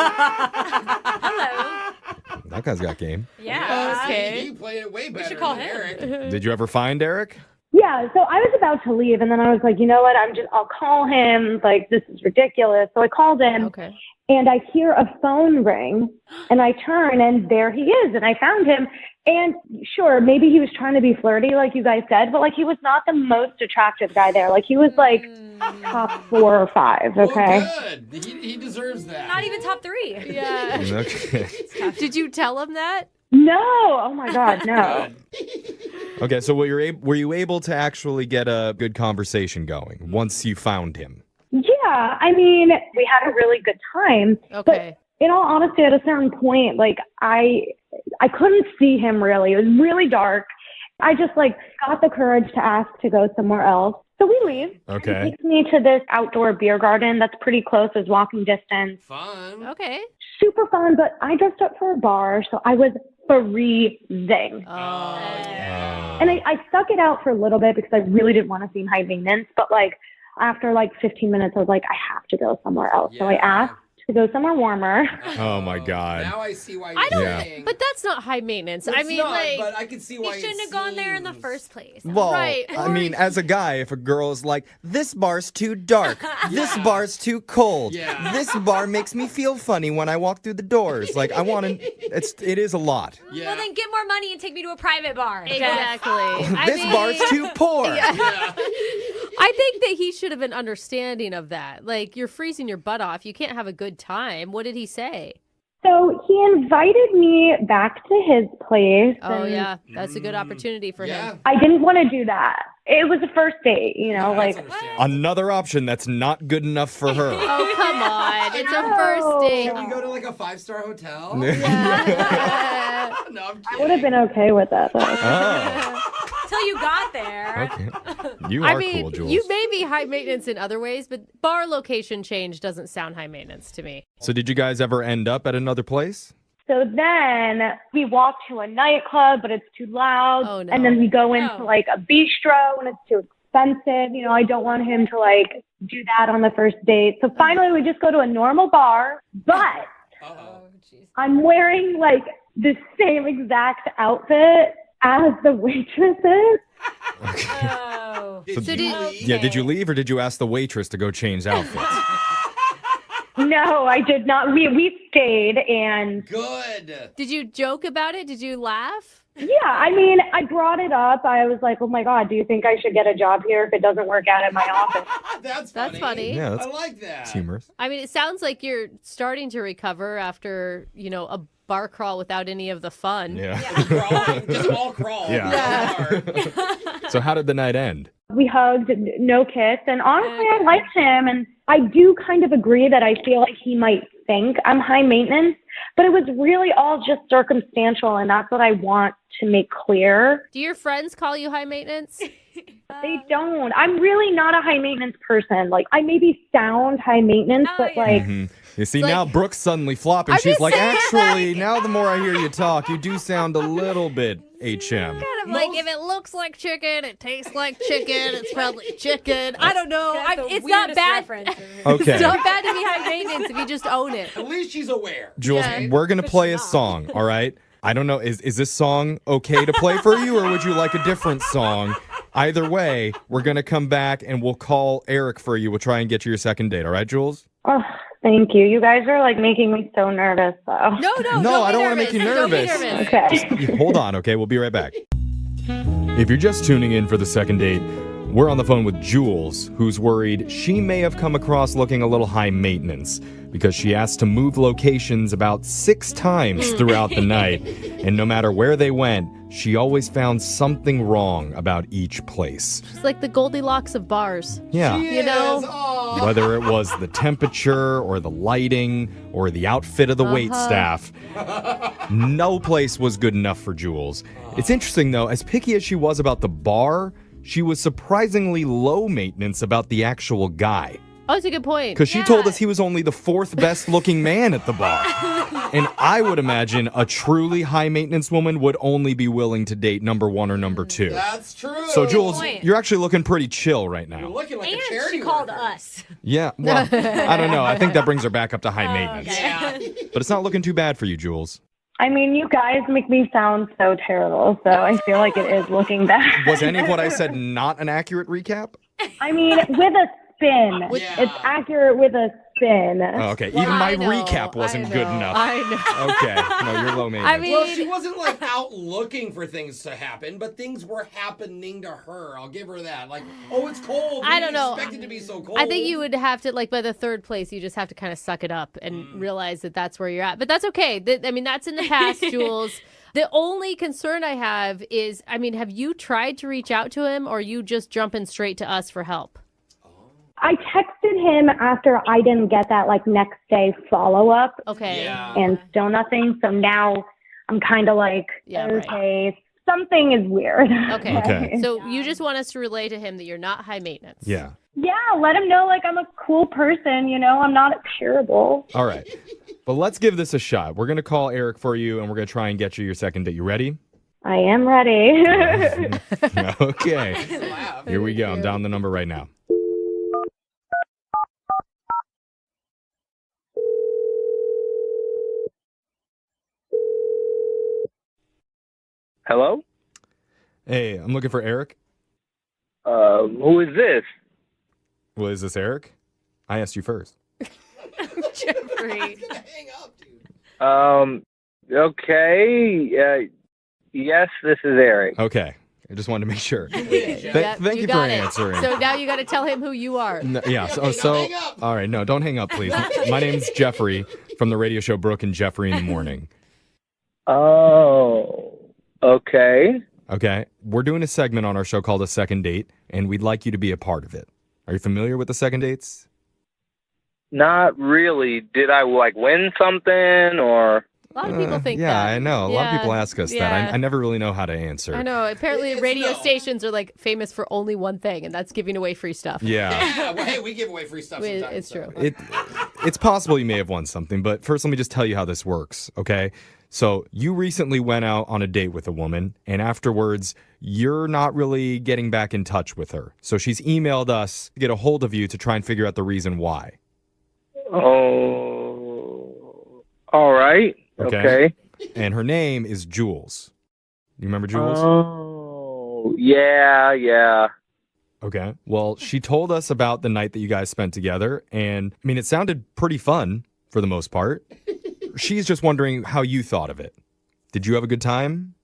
that guy's got game. Yeah. Okay. You played it way better should call than him. Eric. Did you ever find Eric? Yeah, so I was about to leave, and then I was like, you know what? I'll call him. Like, this is ridiculous. So I called him. Okay. And I hear a phone ring, and I turn, and there he is, and I found him. And sure, maybe he was trying to be flirty, like you guys said, but like he was not the most attractive guy there. Like he was like top 4 or 5. Okay. Well, good. He deserves that. Not even top 3. Yeah. Okay. Did you tell him that? No. Oh my God, no. Okay, so were you able to actually get a good conversation going once you found him? Yeah, I mean, we had a really good time. Okay. But in all honesty, at a certain point, like I couldn't see him really. It was really dark. I just like got the courage to ask to go somewhere else. So we leave. Okay. He takes me to this outdoor beer garden that's pretty close as walking distance. Fun. Okay. Super fun, but I dressed up for a bar, so I was freezing. Oh, yeah. And I stuck it out for a little bit because I really didn't want to seem high maintenance. But like after like 15 minutes, I was like, I have to go somewhere else. So I asked to go somewhere warmer. Oh my God. Now I see why I you're don't, saying. but that's not high maintenance. I It's mean, not, like, but I can see why He shouldn't have gone there in the first place. Well, Right. I mean, as a guy, if a girl is like, this bar's too dark, this bar's too cold, this bar makes me feel funny when I walk through the doors. Like, I want to, it is a lot. Yeah. Well, then get more money and take me to a private bar. exactly. This bar's too poor. I think that he should have been understanding of that. Like, you're freezing your butt off. You can't have a good time. What did he say? So he invited me back to his place. Oh, and yeah. That's a good opportunity for him. I didn't want to do that. It was a first date, you know, like. Another option that's not good enough for her. Oh, come on. It's a first date. Can we go to like a 5-star hotel? No, I'm I would have been okay with that, though. Oh, Until you got there. okay. You I are mean, cool, Jules. you may be high maintenance in other ways, but bar location change doesn't sound high maintenance to me. So did you guys ever end up at another place? So then we walk to a nightclub, but it's too loud. Oh, no. And then we go into like a bistro, and it's too expensive. You know, I don't want him to like do that on the first date. So finally, we just go to a normal bar, but I'm wearing like the same exact outfit as the waitresses. Oh. Did you leave or did you ask the waitress to go change outfits? No, I did not. We stayed and Good. Did you joke about it? Did you laugh? yeah, I mean, I brought it up. I was like, oh my God, do you think I should get a job here if it doesn't work out at my office? That's funny. Yeah, I like that. It's humorous. I mean, it sounds like you're starting to recover after, a bar crawl without any of the fun. Yeah. Just all crawl. Yeah. So how did the night end? We hugged, no kiss, and honestly, I liked him, and I do kind of agree that I feel like he might think I'm high maintenance, but it was really all just circumstantial, and that's what I want to make clear. Do your friends call you high maintenance? They don't. I'm really not a high maintenance person. Like, I maybe sound high maintenance, but like... You see, now Brooke's suddenly flopping. She's like, actually, now the more I hear you talk, you do sound a little bit HM. Kind of like, if it looks like chicken, it tastes like chicken, it's probably chicken. I don't know. It's not bad. Okay. It's not bad to be high maintenance if you just own it. At least she's aware. Jules, we're going to play a song, all right? I don't know, is this song okay to play for you, or would you like a different song? Either way, we're going to come back and we'll call Eric for you. We'll try and get you your second date, all right, Jules? Oh, thank you. You guys are like making me so nervous, though. No, I don't want to make you nervous. Okay. Just hold on, okay? We'll be right back. If you're just tuning in for the second date, we're on the phone with Jules, who's worried she may have come across looking a little high maintenance because she asked to move locations about 6 times throughout the night. And no matter where they went, she always found something wrong about each place. It's like the Goldilocks of bars. Yeah. Whether it was the temperature or the lighting or the outfit of the wait staff, no place was good enough for Jules. It's interesting, though, as picky as she was about the bar, she was surprisingly low maintenance about the actual guy. Oh, that's a good point. Because she told us he was only the 4th best looking man at the bar. And I would imagine a truly high maintenance woman would only be willing to date number 1 or number 2. That's true. So, Jules, you're actually looking pretty chill right now. You're looking like And a charity she called worker. us. Yeah, well, I don't know. I think that brings her back up to high maintenance. Okay. But it's not looking too bad for you, Jules. I mean, you guys make me sound so terrible, so I feel like it is looking bad. Was any of what I said not an accurate recap? I mean, with a spin. It's accurate with a spin. Oh, okay, even my recap wasn't good enough. I know. Okay, no, you're low maintenance. Well, she wasn't like out looking for things to happen, but things were happening to her. I'll give her that. Like, oh, it's cold. I don't know. Expect it to be so cold. I think you would have to, like, by the 3rd place, you just have to kind of suck it up and realize that that's where you're at. But that's okay. I mean, that's in the past, Jules. The only concern I have is, I mean, have you tried to reach out to him, or are you just jumping straight to us for help? I texted him after I didn't get that like next day follow up. Okay. And still nothing. So now I'm kind of like, okay, something is weird. Okay. So you just want us to relay to him that you're not high maintenance. Yeah. Yeah, let him know like I'm a cool person, I'm not terrible. All right. But let's give this a shot. We're going to call Eric for you, and we're going to try and get you your second date. You ready? I am ready. Okay. Here we go. I'm down the number right now. Hello? Hey, I'm looking for Eric. Who is this? Well, is this Eric? I asked you first. Jeffrey. Okay. Yes, this is Eric. Okay. I just wanted to make sure. Thank you for got it. answering. So now you got to tell him who you are. No, yeah. So all right. No, don't hang up, please. My name's Jeffrey from the radio show Brooke and Jeffrey in the Morning. Oh, okay. Okay. We're doing a segment on our show called A Second Date, and we'd like you to be a part of it. Are you familiar with the second dates? Not really. Did I win something or? A lot of people think yeah, that. I know. A lot of people ask us that. I never really know how to answer. I know. Apparently, radio stations are like famous for only one thing, and that's giving away free stuff. Yeah. Well, hey, we give away free stuff sometimes. It's true. It's possible you may have won something, but first let me just tell you how this works, okay? So you recently went out on a date with a woman, and afterwards, you're not really getting back in touch with her. So she's emailed us to get a hold of you to try and figure out the reason why. Oh, all right. Okay. And her name is Jules. You remember Jules? Oh, yeah. Okay. Well, she told us about the night that you guys spent together, and I mean, it sounded pretty fun for the most part. She's just wondering how you thought of it. Did you have a good time?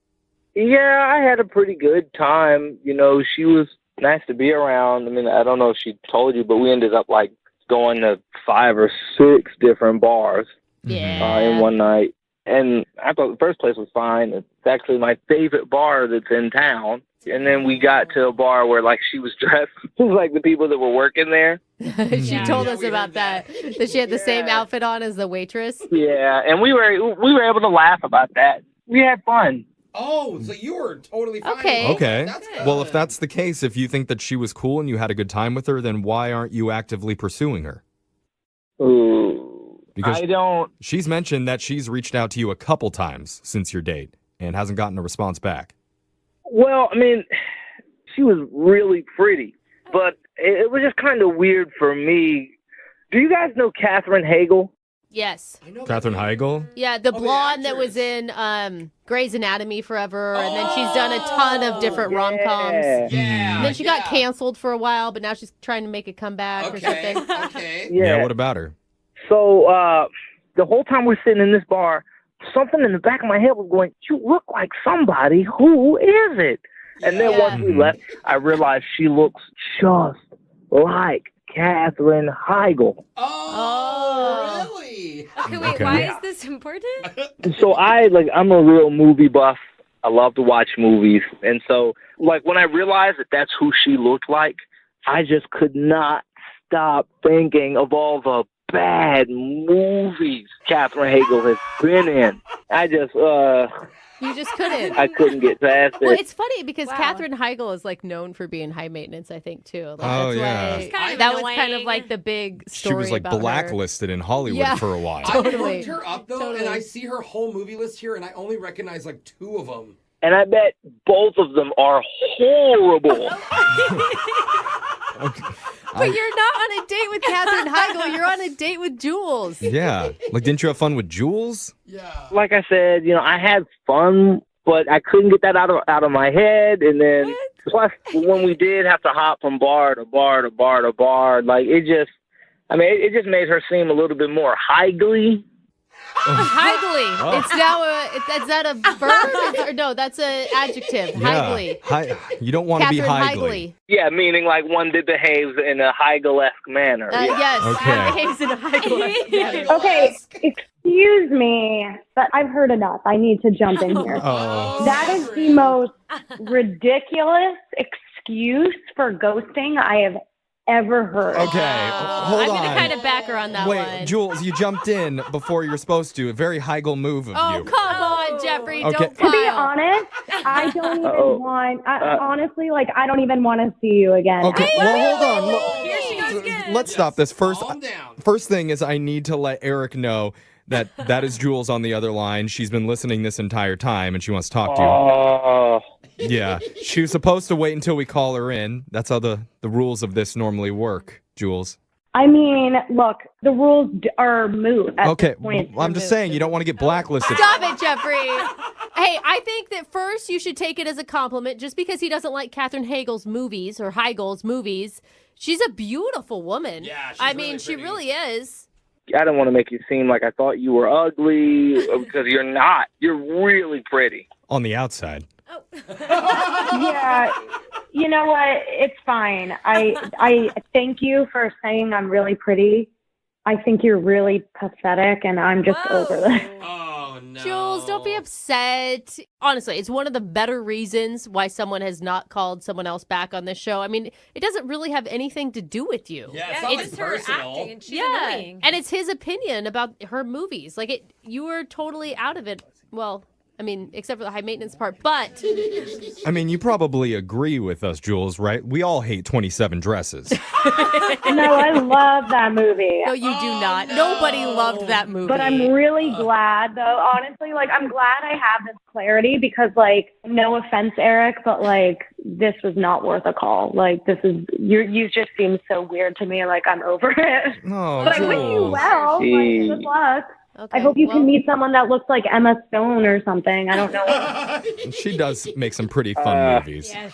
Yeah, I had a pretty good time. You know, she was nice to be around. I mean, I don't know if she told you, but we ended up like going to 5 or 6 different bars in one night. And I thought the first place was fine. It's actually my favorite bar that's in town. And then we got to a bar where like she was dressed like the people that were working there. She told us about that she had the same outfit on as the waitress. Yeah, and we were able to laugh about that. We had fun. Oh, so you were totally fine. Okay. That's good. Well, if that's the case, if you think that she was cool and you had a good time with her, then why aren't you actively pursuing her? Ooh, Because I don't. She's mentioned that she's reached out to you a couple times since your date and hasn't gotten a response back. Well, I mean, she was really pretty, but it was just kind of weird for me. Do you guys know Katherine Hagel? Yes. Katherine Heigl? Yeah, the blonde that was in Grey's Anatomy forever, and then she's done a ton of different rom-coms. Yeah. And then she got canceled for a while, but now she's trying to make a comeback or something. Okay. Yeah, what about her? So the whole time we're sitting in this bar, something in the back of my head was going, you look like somebody. Who is it? And then once we left, I realized she looks just like Katherine Heigl. Oh, really? Okay, wait, why is this important? So I'm a real movie buff. I love to watch movies. And so, like, when I realized that that's who she looked like, I just could not stop thinking of all the bad movies Katherine Hagel has been in. I just, You just couldn't. I couldn't get past it. Well, it's funny because Katherine Heigl is like known for being high maintenance, I think, too. Like, Oh, that's yeah. why She's kind of that was annoying. kind of like the big story She was like about her. blacklisted in Hollywood Yeah. for a while. I Totally. looked her up, though, and I see her whole movie list here, and I only recognize like 2 of them. And I bet both of them are horrible. But you're not on a date with Katherine Heigl. You're on a date with Jules. Yeah. Like, didn't you have fun with Jules? Like I said, you know, I had fun, but I couldn't get that out of my head. And then plus, when we did have to hop from bar to bar to bar to bar, like it just made her seem a little bit more Heigly. Heigly. Oh. It's now is that a verb? Or no, that's an adjective. Heigly. You don't want to be Katherine Heigly. Yeah, meaning like one that behaves in a Heigl-esque manner. Yes. Okay. Behaves in a Heigl manner. Okay, excuse me, but I've heard enough. I need to jump in here. Oh. That is the most ridiculous excuse for ghosting I have ever heard. Okay, hold I'm on. going to kind of back her on that Wait, one. Jules, you jumped in before you were supposed to. A very Heigl move of Oh, you. come on, Jeffrey. Okay. Don't To be pile. honest, I don't even want, honestly, like, I don't even want to see you again. Okay, well, hold on. Here she goes again. Let's stop this. Calm down. First thing is I need to let Eric know that is Jules on the other line. She's been listening this entire time, and she wants to talk to you. Oh. Yeah, she was supposed to wait until we call her in. That's how the rules of this normally work, Jules. I mean, look, the rules are moot at Okay, this point. I'm just saying you don't want to get blacklisted. Stop it, Jeffrey. Hey, I think that first you should take it as a compliment just because he doesn't like Katherine Heigl's movies or Heigl's movies. She's a beautiful woman. Yeah, she's I really mean, she pretty. really is. I didn't want to make you seem like I thought you were ugly because you're not. You're really pretty. On the outside. Yeah, you know what? It's fine. I thank you for saying I'm really pretty. I think you're really pathetic, and I'm just over this. Oh, no. Jules, don't be upset. Honestly, it's one of the better reasons why someone has not called someone else back on this show. I mean, it doesn't really have anything to do with you. Yeah, it's Yeah, not it's like her personal. acting, and she's annoying. And it's his opinion about her movies. Like, you were totally out of it. Well, I mean, except for the high maintenance part, but I mean, you probably agree with us, Jules, right? We all hate 27 dresses. No, I love that movie. no, you do not. Nobody loved that movie. But I'm really glad, though, honestly, like, I'm glad I have this clarity because, like, no offense, Eric, but, like, this was not worth a call. Like, this is, you just seem so weird to me, like, I'm over it. No, But I wish you Jules. well. Like, good luck. I hope you can meet someone that looks like Emma Stone or something. I don't know. She does make some pretty fun movies. Yeah,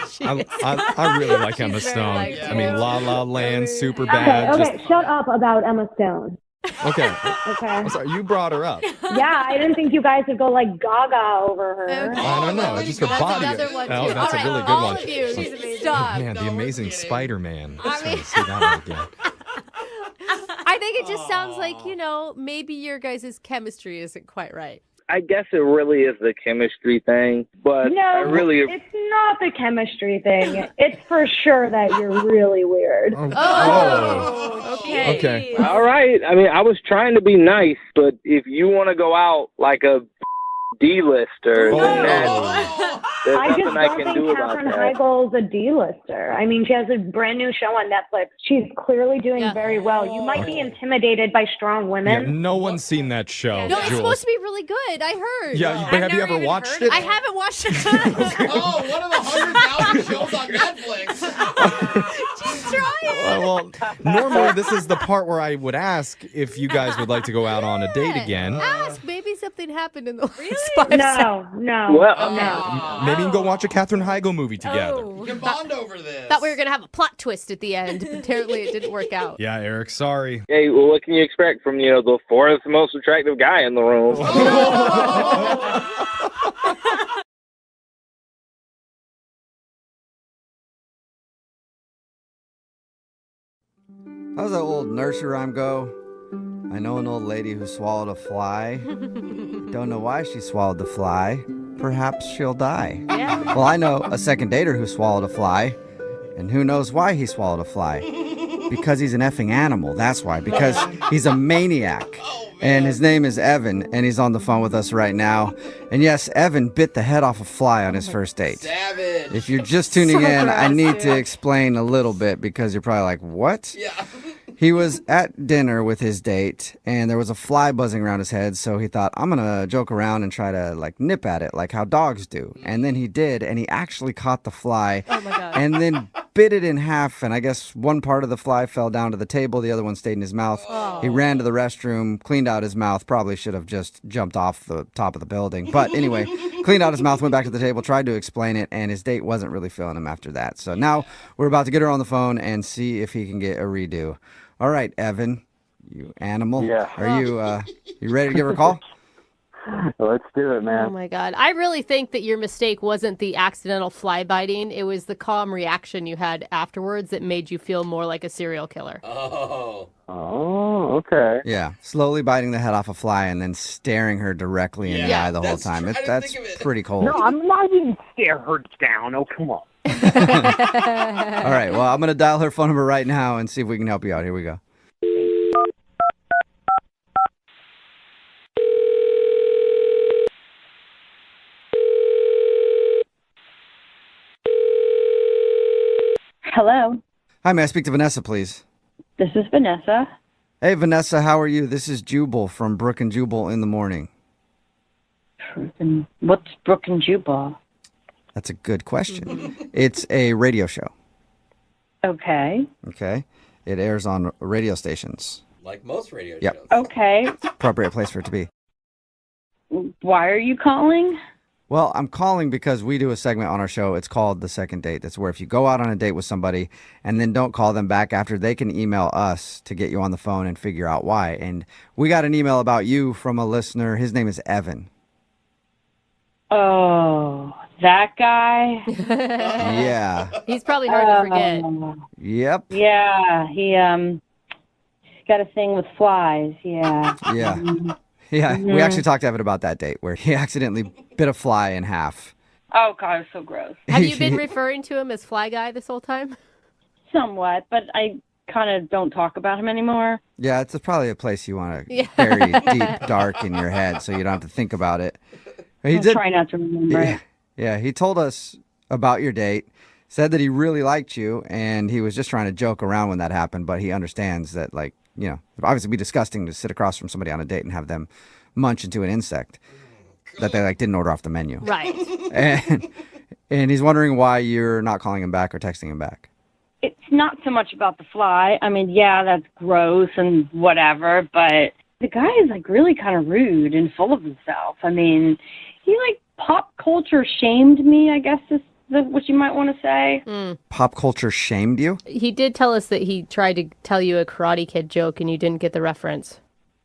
she's good. I really like Emma She's very Stone. liked, I mean, yeah. La La Land, super bad. Okay, shut up about Emma Stone. Okay. Okay. I'm sorry, you brought her up. Yeah, I didn't think you guys would go like gaga over her. I don't know. It's just her body. another one, Oh, too. that's All a really right, good all one. of you, she's amazing. Oh, Stop. man, the Amazing Spider-Man. I Let's mean- see that one again. I think it just sounds like, maybe your guys' chemistry isn't quite right. I guess it really is the chemistry thing, but No, I really it's not the chemistry thing. It's for sure that you're really weird. Oh, okay. Okay. All right. I mean, I was trying to be nice, but if you want to go out like a D-lister, then there's I nothing just I don't can think do about Katherine that. Heigl's a D-lister. I mean, she has a brand new show on Netflix. She's clearly doing very well. You might be intimidated by strong Yeah, women. no one's seen that show, No, it's Jules. supposed to be really good. I heard. Yeah, but have you ever watched it? I haven't watched it. Oh, one of the 100,000 shows on Netflix. Just try it. Well, normally this is the part where I would ask if you guys would like to go out on a date again. Ask. Maybe something happened in the last 5 No, no, Well, no. Maybe you can go watch a Katherine Heigl movie together. Oh, We can bond over this. thought we were going to have a plot twist at the end. Apparently it didn't work out. Yeah, Eric, sorry. Hey, well, what can you expect from, the fourth most attractive guy in the room? How's that old nursery rhyme go? I know an old lady who swallowed a fly. Don't know why she swallowed the fly. Perhaps she'll die. Yeah. Well, I know a second dater who swallowed a fly. And who knows why he swallowed a fly? Because he's an effing animal. That's why. Because he's a maniac. And his name is Evan, and he's on the phone with us right now. And yes, Evan bit the head off a fly on his first date. Savage. If you're just tuning in, I need to explain a little bit because you're probably like, what? Yeah. He was at dinner with his date, and there was a fly buzzing around his head, so he thought, I'm going to joke around and try to, nip at it, like how dogs do. And then he did, and he actually caught the fly, Oh, my God. and then bit it in half, and I guess one part of the fly fell down to the table, the other one stayed in his mouth. He ran to the restroom, cleaned out his mouth, probably should have just jumped off the top of the building. But anyway, cleaned out his mouth, went back to the table, tried to explain it, and his date wasn't really feeling him after that. So now we're about to get her on the phone and see if he can get a redo. All right, Evan, you animal. Yeah. Are you ready to give her a call? Let's do it, man. Oh my God. I really think that your mistake wasn't the accidental fly biting. It was the calm reaction you had afterwards that made you feel more like a serial killer. Oh. Oh, okay. Yeah, slowly biting the head off a fly and then staring her directly in the Yeah, eye the whole that's time. true. I didn't That's think of it. pretty cold. No, I'm not even stare her down. Oh, come on. All right, well, I'm going to dial her phone number right now and see if we can help you out. Here we go. Hello, Hi, may I speak to Vanessa, please? this is Vanessa. Hey, Vanessa, how are you? This is Jubal from Brooke and Jubal in the morning. What's Brooke and Jubal? That's a good question. It's a radio show, Okay. okay? It airs on radio stations. Like most radio Yep. shows. Okay. Appropriate place for it to be. Why are you calling? Well, I'm calling because we do a segment on our show. It's called The Second Date. That's where if you go out on a date with somebody and then don't call them back after, they can email us to get you on the phone and figure out why. And we got an email about you from a listener. His name is Evan. Oh, that guy? Yeah. He's probably hard to forget. Yep. Yeah, he got a thing with flies. Yeah. Yeah. Yeah. We actually talked to Evan about that date where he accidentally bit a fly in half. Oh God, it's so gross. Have you been referring to him as Fly Guy this whole time? Somewhat, but I kind of don't talk about him anymore. Yeah, it's probably a place you want to Yeah. bury deep, dark in your head so you don't have to think about it. He I'll try not to remember it. Yeah, he told us about your date, said that he really liked you, and he was just trying to joke around when that happened, but he understands that, it'd obviously be disgusting to sit across from somebody on a date and have them munch into an insect that they, didn't order off the menu. Right. And he's wondering why you're not calling him back or texting him back. It's not so much about the fly. I mean, yeah, that's gross and whatever, but The guy is like really kind of rude and full of himself. I mean, he like pop culture shamed me, I guess is what you might want to say. Pop culture shamed you? He did tell us that he tried to tell you a Karate Kid joke and you didn't get the reference.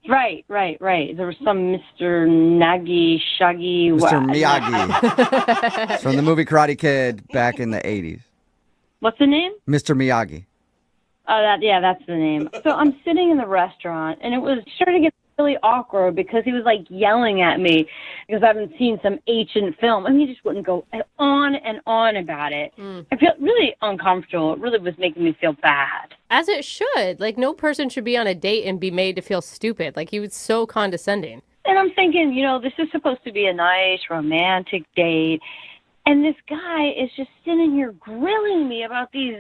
Right. There was some Mr. Nagi, Shaggy. Mr. Miyagi. It's from the movie Karate Kid back in the 80s. What's the name? Mr. Miyagi. Oh, that's the name. So I'm sitting in the restaurant, and it was starting to get really awkward because he was like yelling at me because I haven't seen some ancient film, and he just wouldn't go on and on about it. I felt really uncomfortable. It really was making me feel bad. As it should. Like, no person should be on a date and be made to feel stupid. Like, he was so condescending. And I'm thinking, this is supposed to be a nice romantic date, and this guy is just sitting here grilling me about these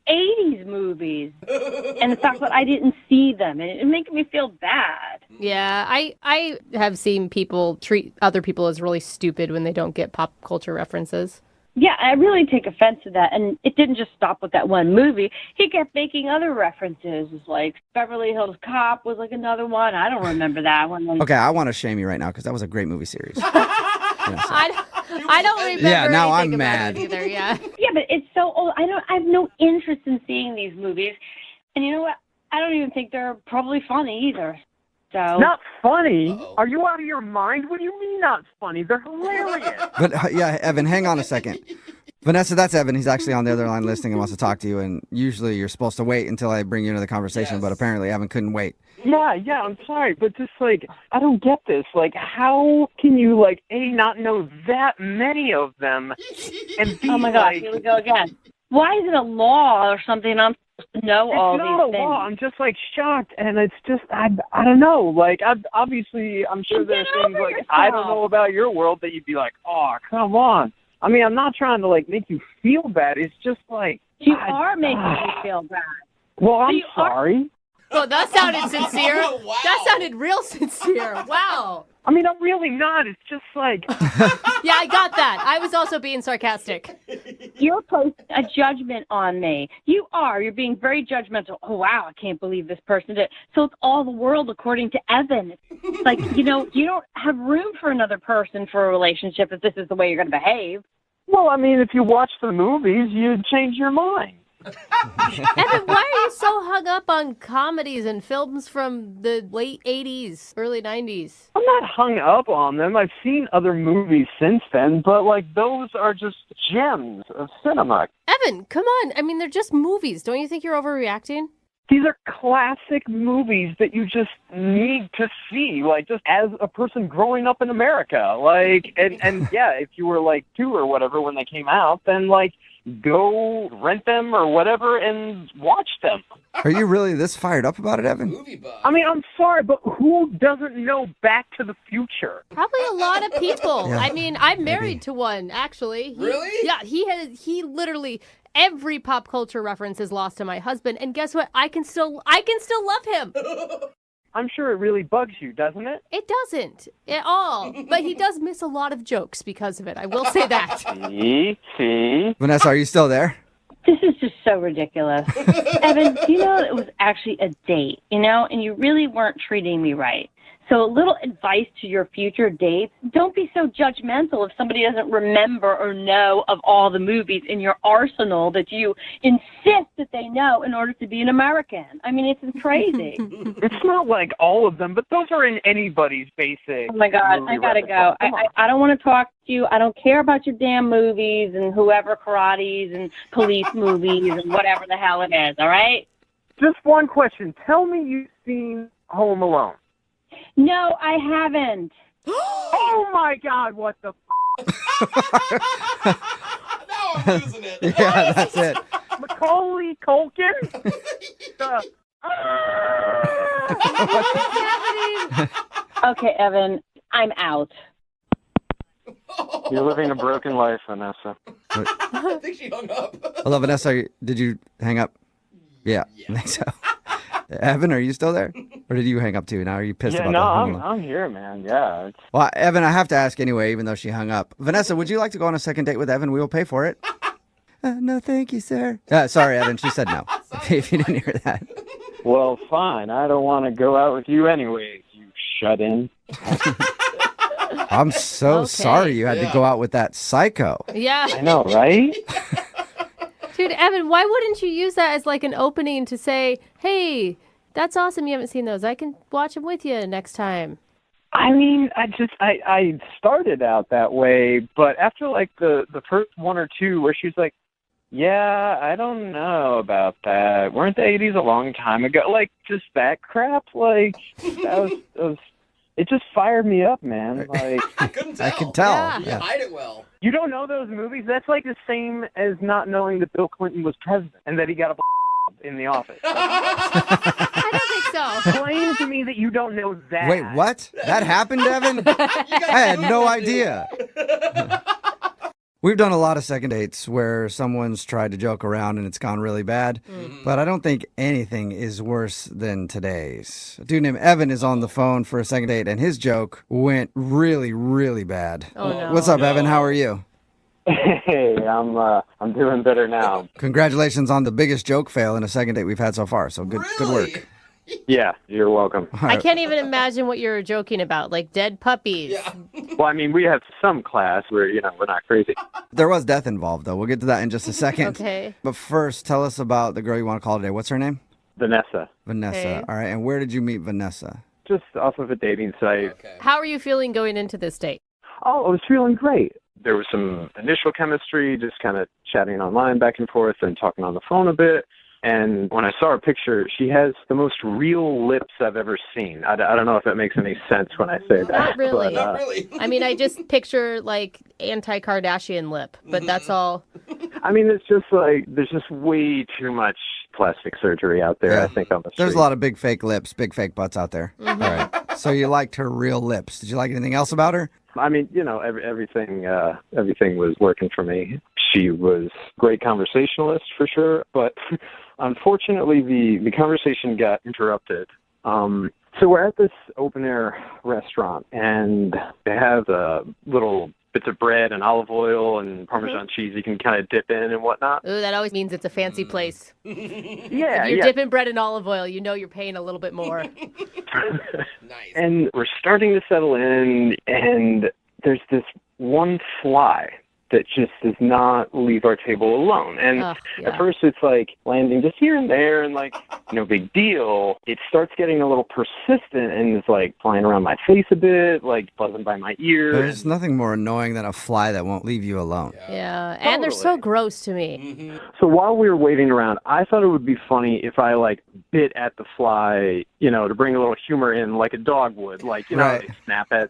80s movies and the fact that I didn't see them, and it making me feel bad. Yeah, I have seen people treat other people as really stupid when they don't get pop culture references. Yeah, I really take offense to that, and it didn't just stop with that one movie. He kept making other references, like Beverly Hills Cop was like another one. I don't remember that one. Okay, I want to shame you right now because that was a great movie series. I don't remember. Yeah, now I'm anything about mad. it either. Yeah. Yeah, but it's so old. I have no interest in seeing these movies, and you know what? I don't even think they're probably funny either. So Not funny? Uh-oh. Are you out of your mind? What do you mean not funny? They're hilarious. But yeah, Evan, hang on a second. Vanessa, that's Evan. He's actually on the other line listening and wants to talk to you. And usually you're supposed to wait until I bring you into the conversation, but apparently Evan couldn't wait. Yeah, I'm sorry, but just I don't get this. How can you not know that many of them and be oh my God, here we go again. Why is it a law or something? I'm supposed to know all these things. It's not a law. I'm just shocked, and it's just I don't know. Obviously, I'm sure there's things I don't know about your world that you'd be like, oh, come on. I mean, I'm not trying to make you feel bad. It's just you are making me feel bad. Well, I'm sorry. Oh, that sounded sincere. Wow. That sounded real sincere. Wow. I mean, I'm really not. It's just Yeah, I got that. I was also being sarcastic. You're posting a judgment on me. You're being very judgmental. Oh, wow, I can't believe this person did. So it's all the world according to Evan. It's you don't have room for another person for a relationship if this is the way you're going to behave. Well, I mean, if you watch the movies, you'd change your mind. Evan, why are you so hung up on comedies and films from the late 80s, early 90s? I'm not hung up on them. I've seen other movies since then, but those are just gems of cinema. Evan, come on. I mean, they're just movies. Don't you think you're overreacting? These are classic movies that you just need to see, just as a person growing up in America. And yeah, if you were 2 or whatever when they came out, then go rent them or whatever and watch them. Are you really this fired up about it, Evan? I mean, I'm sorry, but who doesn't know Back to the Future? Probably a lot of people. Yeah, I mean, I'm married to one, actually. Really? Yeah, he literally, every pop culture reference is lost to my husband. And guess what? I can still love him. I'm sure it really bugs you, doesn't it? It doesn't at all. But he does miss a lot of jokes because of it. I will say that. See? Vanessa, are you still there? This is just so ridiculous. Evan, it was actually a date, and you really weren't treating me right. So a little advice to your future dates, don't be so judgmental if somebody doesn't remember or know of all the movies in your arsenal that you insist that they know in order to be an American. I mean, it's crazy. It's not all of them, but those are in anybody's basic. Oh, my God, I got to go. I don't want to talk to you. I don't care about your damn movies and whoever karates and police movies and whatever the hell it is, all right? Just one question. Tell me you've seen Home Alone. No, I haven't. Oh, my God, what the Now I'm losing it. Yeah, that's it. Macaulay Culkin? Okay, Evan, I'm out. You're living a broken life, Vanessa. I think she hung up. Hello, Vanessa. Did you hang up? Yeah, I think so. Evan, are you still there? Or did you hang up too? Now are you pissed about that? No, I'm here, man. Yeah. Well, Evan, I have to ask anyway, even though she hung up. Vanessa, would you like to go on a second date with Evan? We will pay for it. No, thank you, sir. Sorry, Evan. She said no. If you didn't hear that. Well, fine. I don't want to go out with you anyway. shut in. I'm so sorry you had to go out with that psycho. Yeah. I know, right? Dude, Evan, why wouldn't you use that as like an opening to say, hey, that's awesome you haven't seen those. I can watch them with you next time. I mean, I started out that way, but after like the first one or two where she's like, yeah, I don't know about that. Weren't the 80s a long time ago? Like, just that crap? Like, that was it just fired me up, man. Like, I couldn't tell. I can tell. Yeah. Yeah. You hide it well. you don't know those movies? That's like the same as not knowing that Bill Clinton was president and that he got a in the office. I don't think so. Explain to me that you don't know that. Wait, what? That happened, Evan? I had no idea. We've done a lot of second dates where someone's tried to joke around and it's gone really bad, but I don't think anything is worse than today's. A dude named Evan is on the phone for a second date, and his joke went really, really bad. Oh, no. What's up, Evan? How are you? Hey, I'm doing better now. Congratulations on the biggest joke fail in a second date we've had so far. So good work. Yeah, you're welcome. I can't even imagine what you're joking about, like dead puppies. Yeah. Well, I mean, we have some class where, we're not crazy. There was death involved, though. We'll get to that in just a second. Okay. But first, tell us about the girl you want to call today. What's her name? Vanessa. Vanessa. Okay. All right. And where did you meet Vanessa? Just off of a dating site. Okay. How are you feeling going into this date? Oh, I was feeling great. There was some initial chemistry, just kind of chatting online back and forth and talking on the phone a bit. And when I saw her picture, she has the most real lips I've ever seen. I don't know if that makes any sense when I say that. Not really. But, Not really. I mean, I just picture like anti-Kardashian lip, but that's all. I mean, it's just like, there's just way too much plastic surgery out there, I think, on the street. There's a lot of big fake lips, big fake butts out there. Mm-hmm. All right. So you liked her real lips. Did you like anything else about her? I mean, everything was working for me. She was a great conversationalist for sure, but unfortunately the conversation got interrupted. So we're at this open air restaurant, and they have little bits of bread and olive oil and Parmesan cheese you can kind of dip in and whatnot. Ooh, that always means it's a fancy place. Yeah, If you're dipping bread in olive oil, you know you're paying a little bit more. Nice. And we're starting to settle in, and there's this one fly that just does not leave our table alone. And at first it's like landing just here and there and like, no big deal. It starts getting a little persistent and is like flying around my face a bit, like buzzing by my ear. There's nothing more annoying than a fly that won't leave you alone. Yeah, and they're so gross to me. Mm-hmm. So while we were waiting around, I thought it would be funny if I like bit at the fly, to bring a little humor in like a dog would, like, Right. they snap at,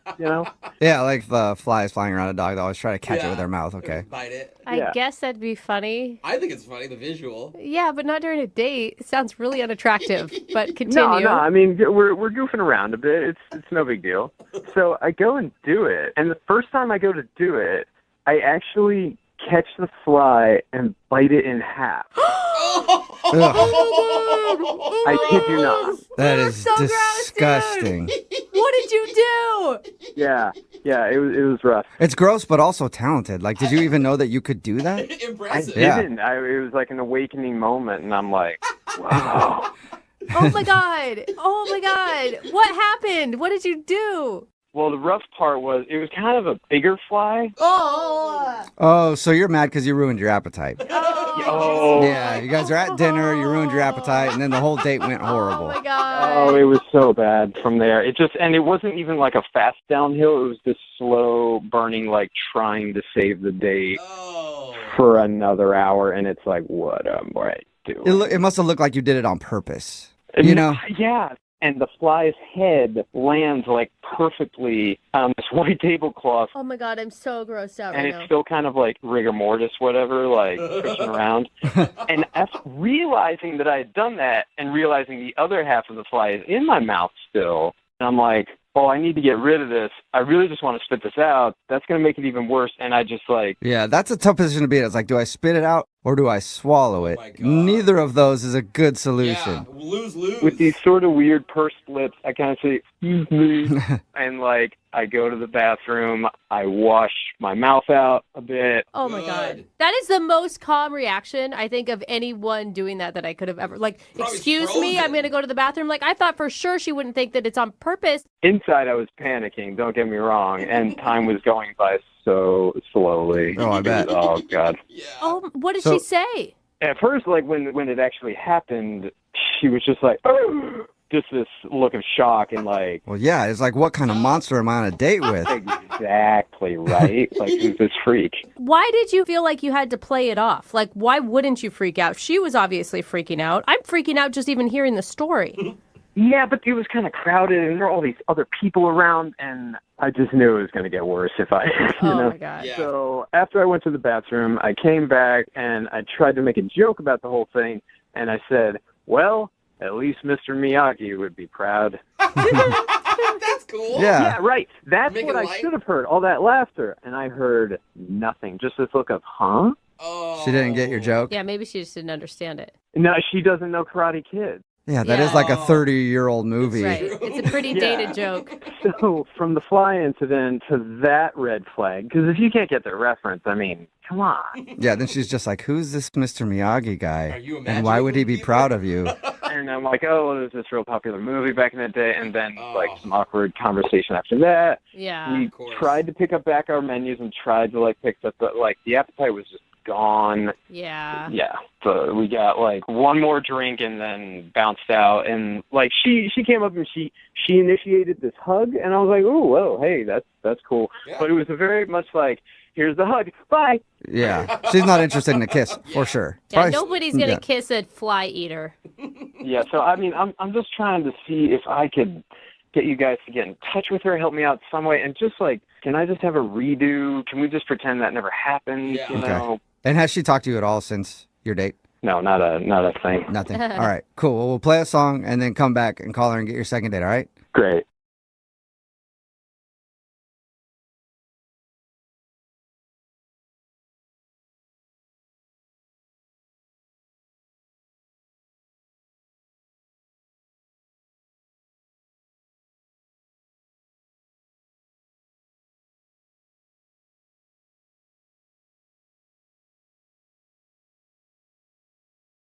Yeah, like the flies flying around a dog. They always try to catch it with their mouth. Okay. Bite it. I guess that'd be funny. I think it's funny, the visual. Yeah, but not during a date. It sounds really unattractive, but continue. No, I mean, we're goofing around a bit. It's no big deal. So I go and do it, and the first time I go to do it, I actually catch the fly and bite it in half. I kid you not. That is so gross, disgusting. What did you do? Yeah, it was rough. It's gross, but also talented. Like, did you even know that you could do that? I Impressive. didn't. It was like an awakening moment, and I'm like, wow. Oh my god. Oh my god. What happened? What did you do? Well, the rough part was it was kind of a bigger fly. Oh, so you're mad because you ruined your appetite. Oh, Yeah, you guys are at dinner, you ruined your appetite, and then the whole date went horrible. Oh my god. Oh, it was so bad from there. And it wasn't even like a fast downhill. It was this slow burning, like trying to save the date for another hour. And it's like, what am I doing? It must have looked like you did it on purpose. You know? Yeah. And the fly's head lands like perfectly on this white tablecloth. Oh my god, I'm so grossed out And right it's now. still kind of like rigor mortis, whatever, like pushing around. And after realizing that I had done that and realizing the other half of the fly is in my mouth still, I'm like, oh, I need to get rid of this. I really just want to spit this out. That's going to make it even worse. And I just like... Yeah, that's a tough position to be in. It's like, do I spit it out or do I swallow it? Neither of those is a good solution. Lose. With these sort of weird pursed lips, I kind of say, excuse me. And, like, I go to the bathroom, I wash my mouth out a bit. Oh my God. That is the most calm reaction, I think, of anyone doing that I could have ever. Like, excuse me, I'm going to go to the bathroom. Like, I thought for sure she wouldn't think that it's on purpose. Inside, I was panicking, don't get me wrong, and time was going by so slowly. Oh, I bet. Oh, God. Oh, what did she say? At first, like, when it actually happened, she was just like, oh! Just this look of shock and like... Well, yeah, it's like, what kind of monster am I on a date with? Exactly, right? Like, who's this freak? Why did you feel like you had to play it off? Like, why wouldn't you freak out? She was obviously freaking out. I'm freaking out just even hearing the story. Yeah, but it was kind of crowded, and there were all these other people around, and I just knew it was going to get worse if I, you know. My God. Yeah. So after I went to the bathroom, I came back, and I tried to make a joke about the whole thing, and I said, well, at least Mr. Miyagi would be proud. That's cool. Yeah, right. That's Make what it I light? should have heard, all that laughter, and I heard nothing, just this look of, huh? She didn't get your joke? Yeah, maybe she just didn't understand it. No, she doesn't know Karate Kid. Yeah, that is like a 30-year-old movie. Right. It's a pretty dated joke. So from the fly incident to that red flag, because if you can't get the reference, I mean, come on. Yeah, then she's just like, who's this Mr. Miyagi guy? Are you And why would he be proud of you? And I'm like, oh, well, there's this real popular movie back in the day, and then like some awkward conversation after that. Yeah. We tried to pick up back our menus and tried to like pick up, but like the appetite was just gone. Yeah. Yeah. So we got like one more drink and then bounced out, and like she came up and she initiated this hug, and I was like, oh, whoa, hey, that's cool. But it was a very much like, here's the hug, bye. Yeah, she's not interested in a kiss, for sure. Yeah, Probably- nobody's going to yeah. kiss a fly eater. Yeah. So I mean, I'm just trying to see if I could get you guys to get in touch with her, help me out some way, and just like, can I just have a redo? Can we just pretend that never happened? You know? Okay. And has she talked to you at all since your date? No, not a thing. Nothing. All right, cool. Well, we'll play a song and then come back and call her and get your second date, all right? Great.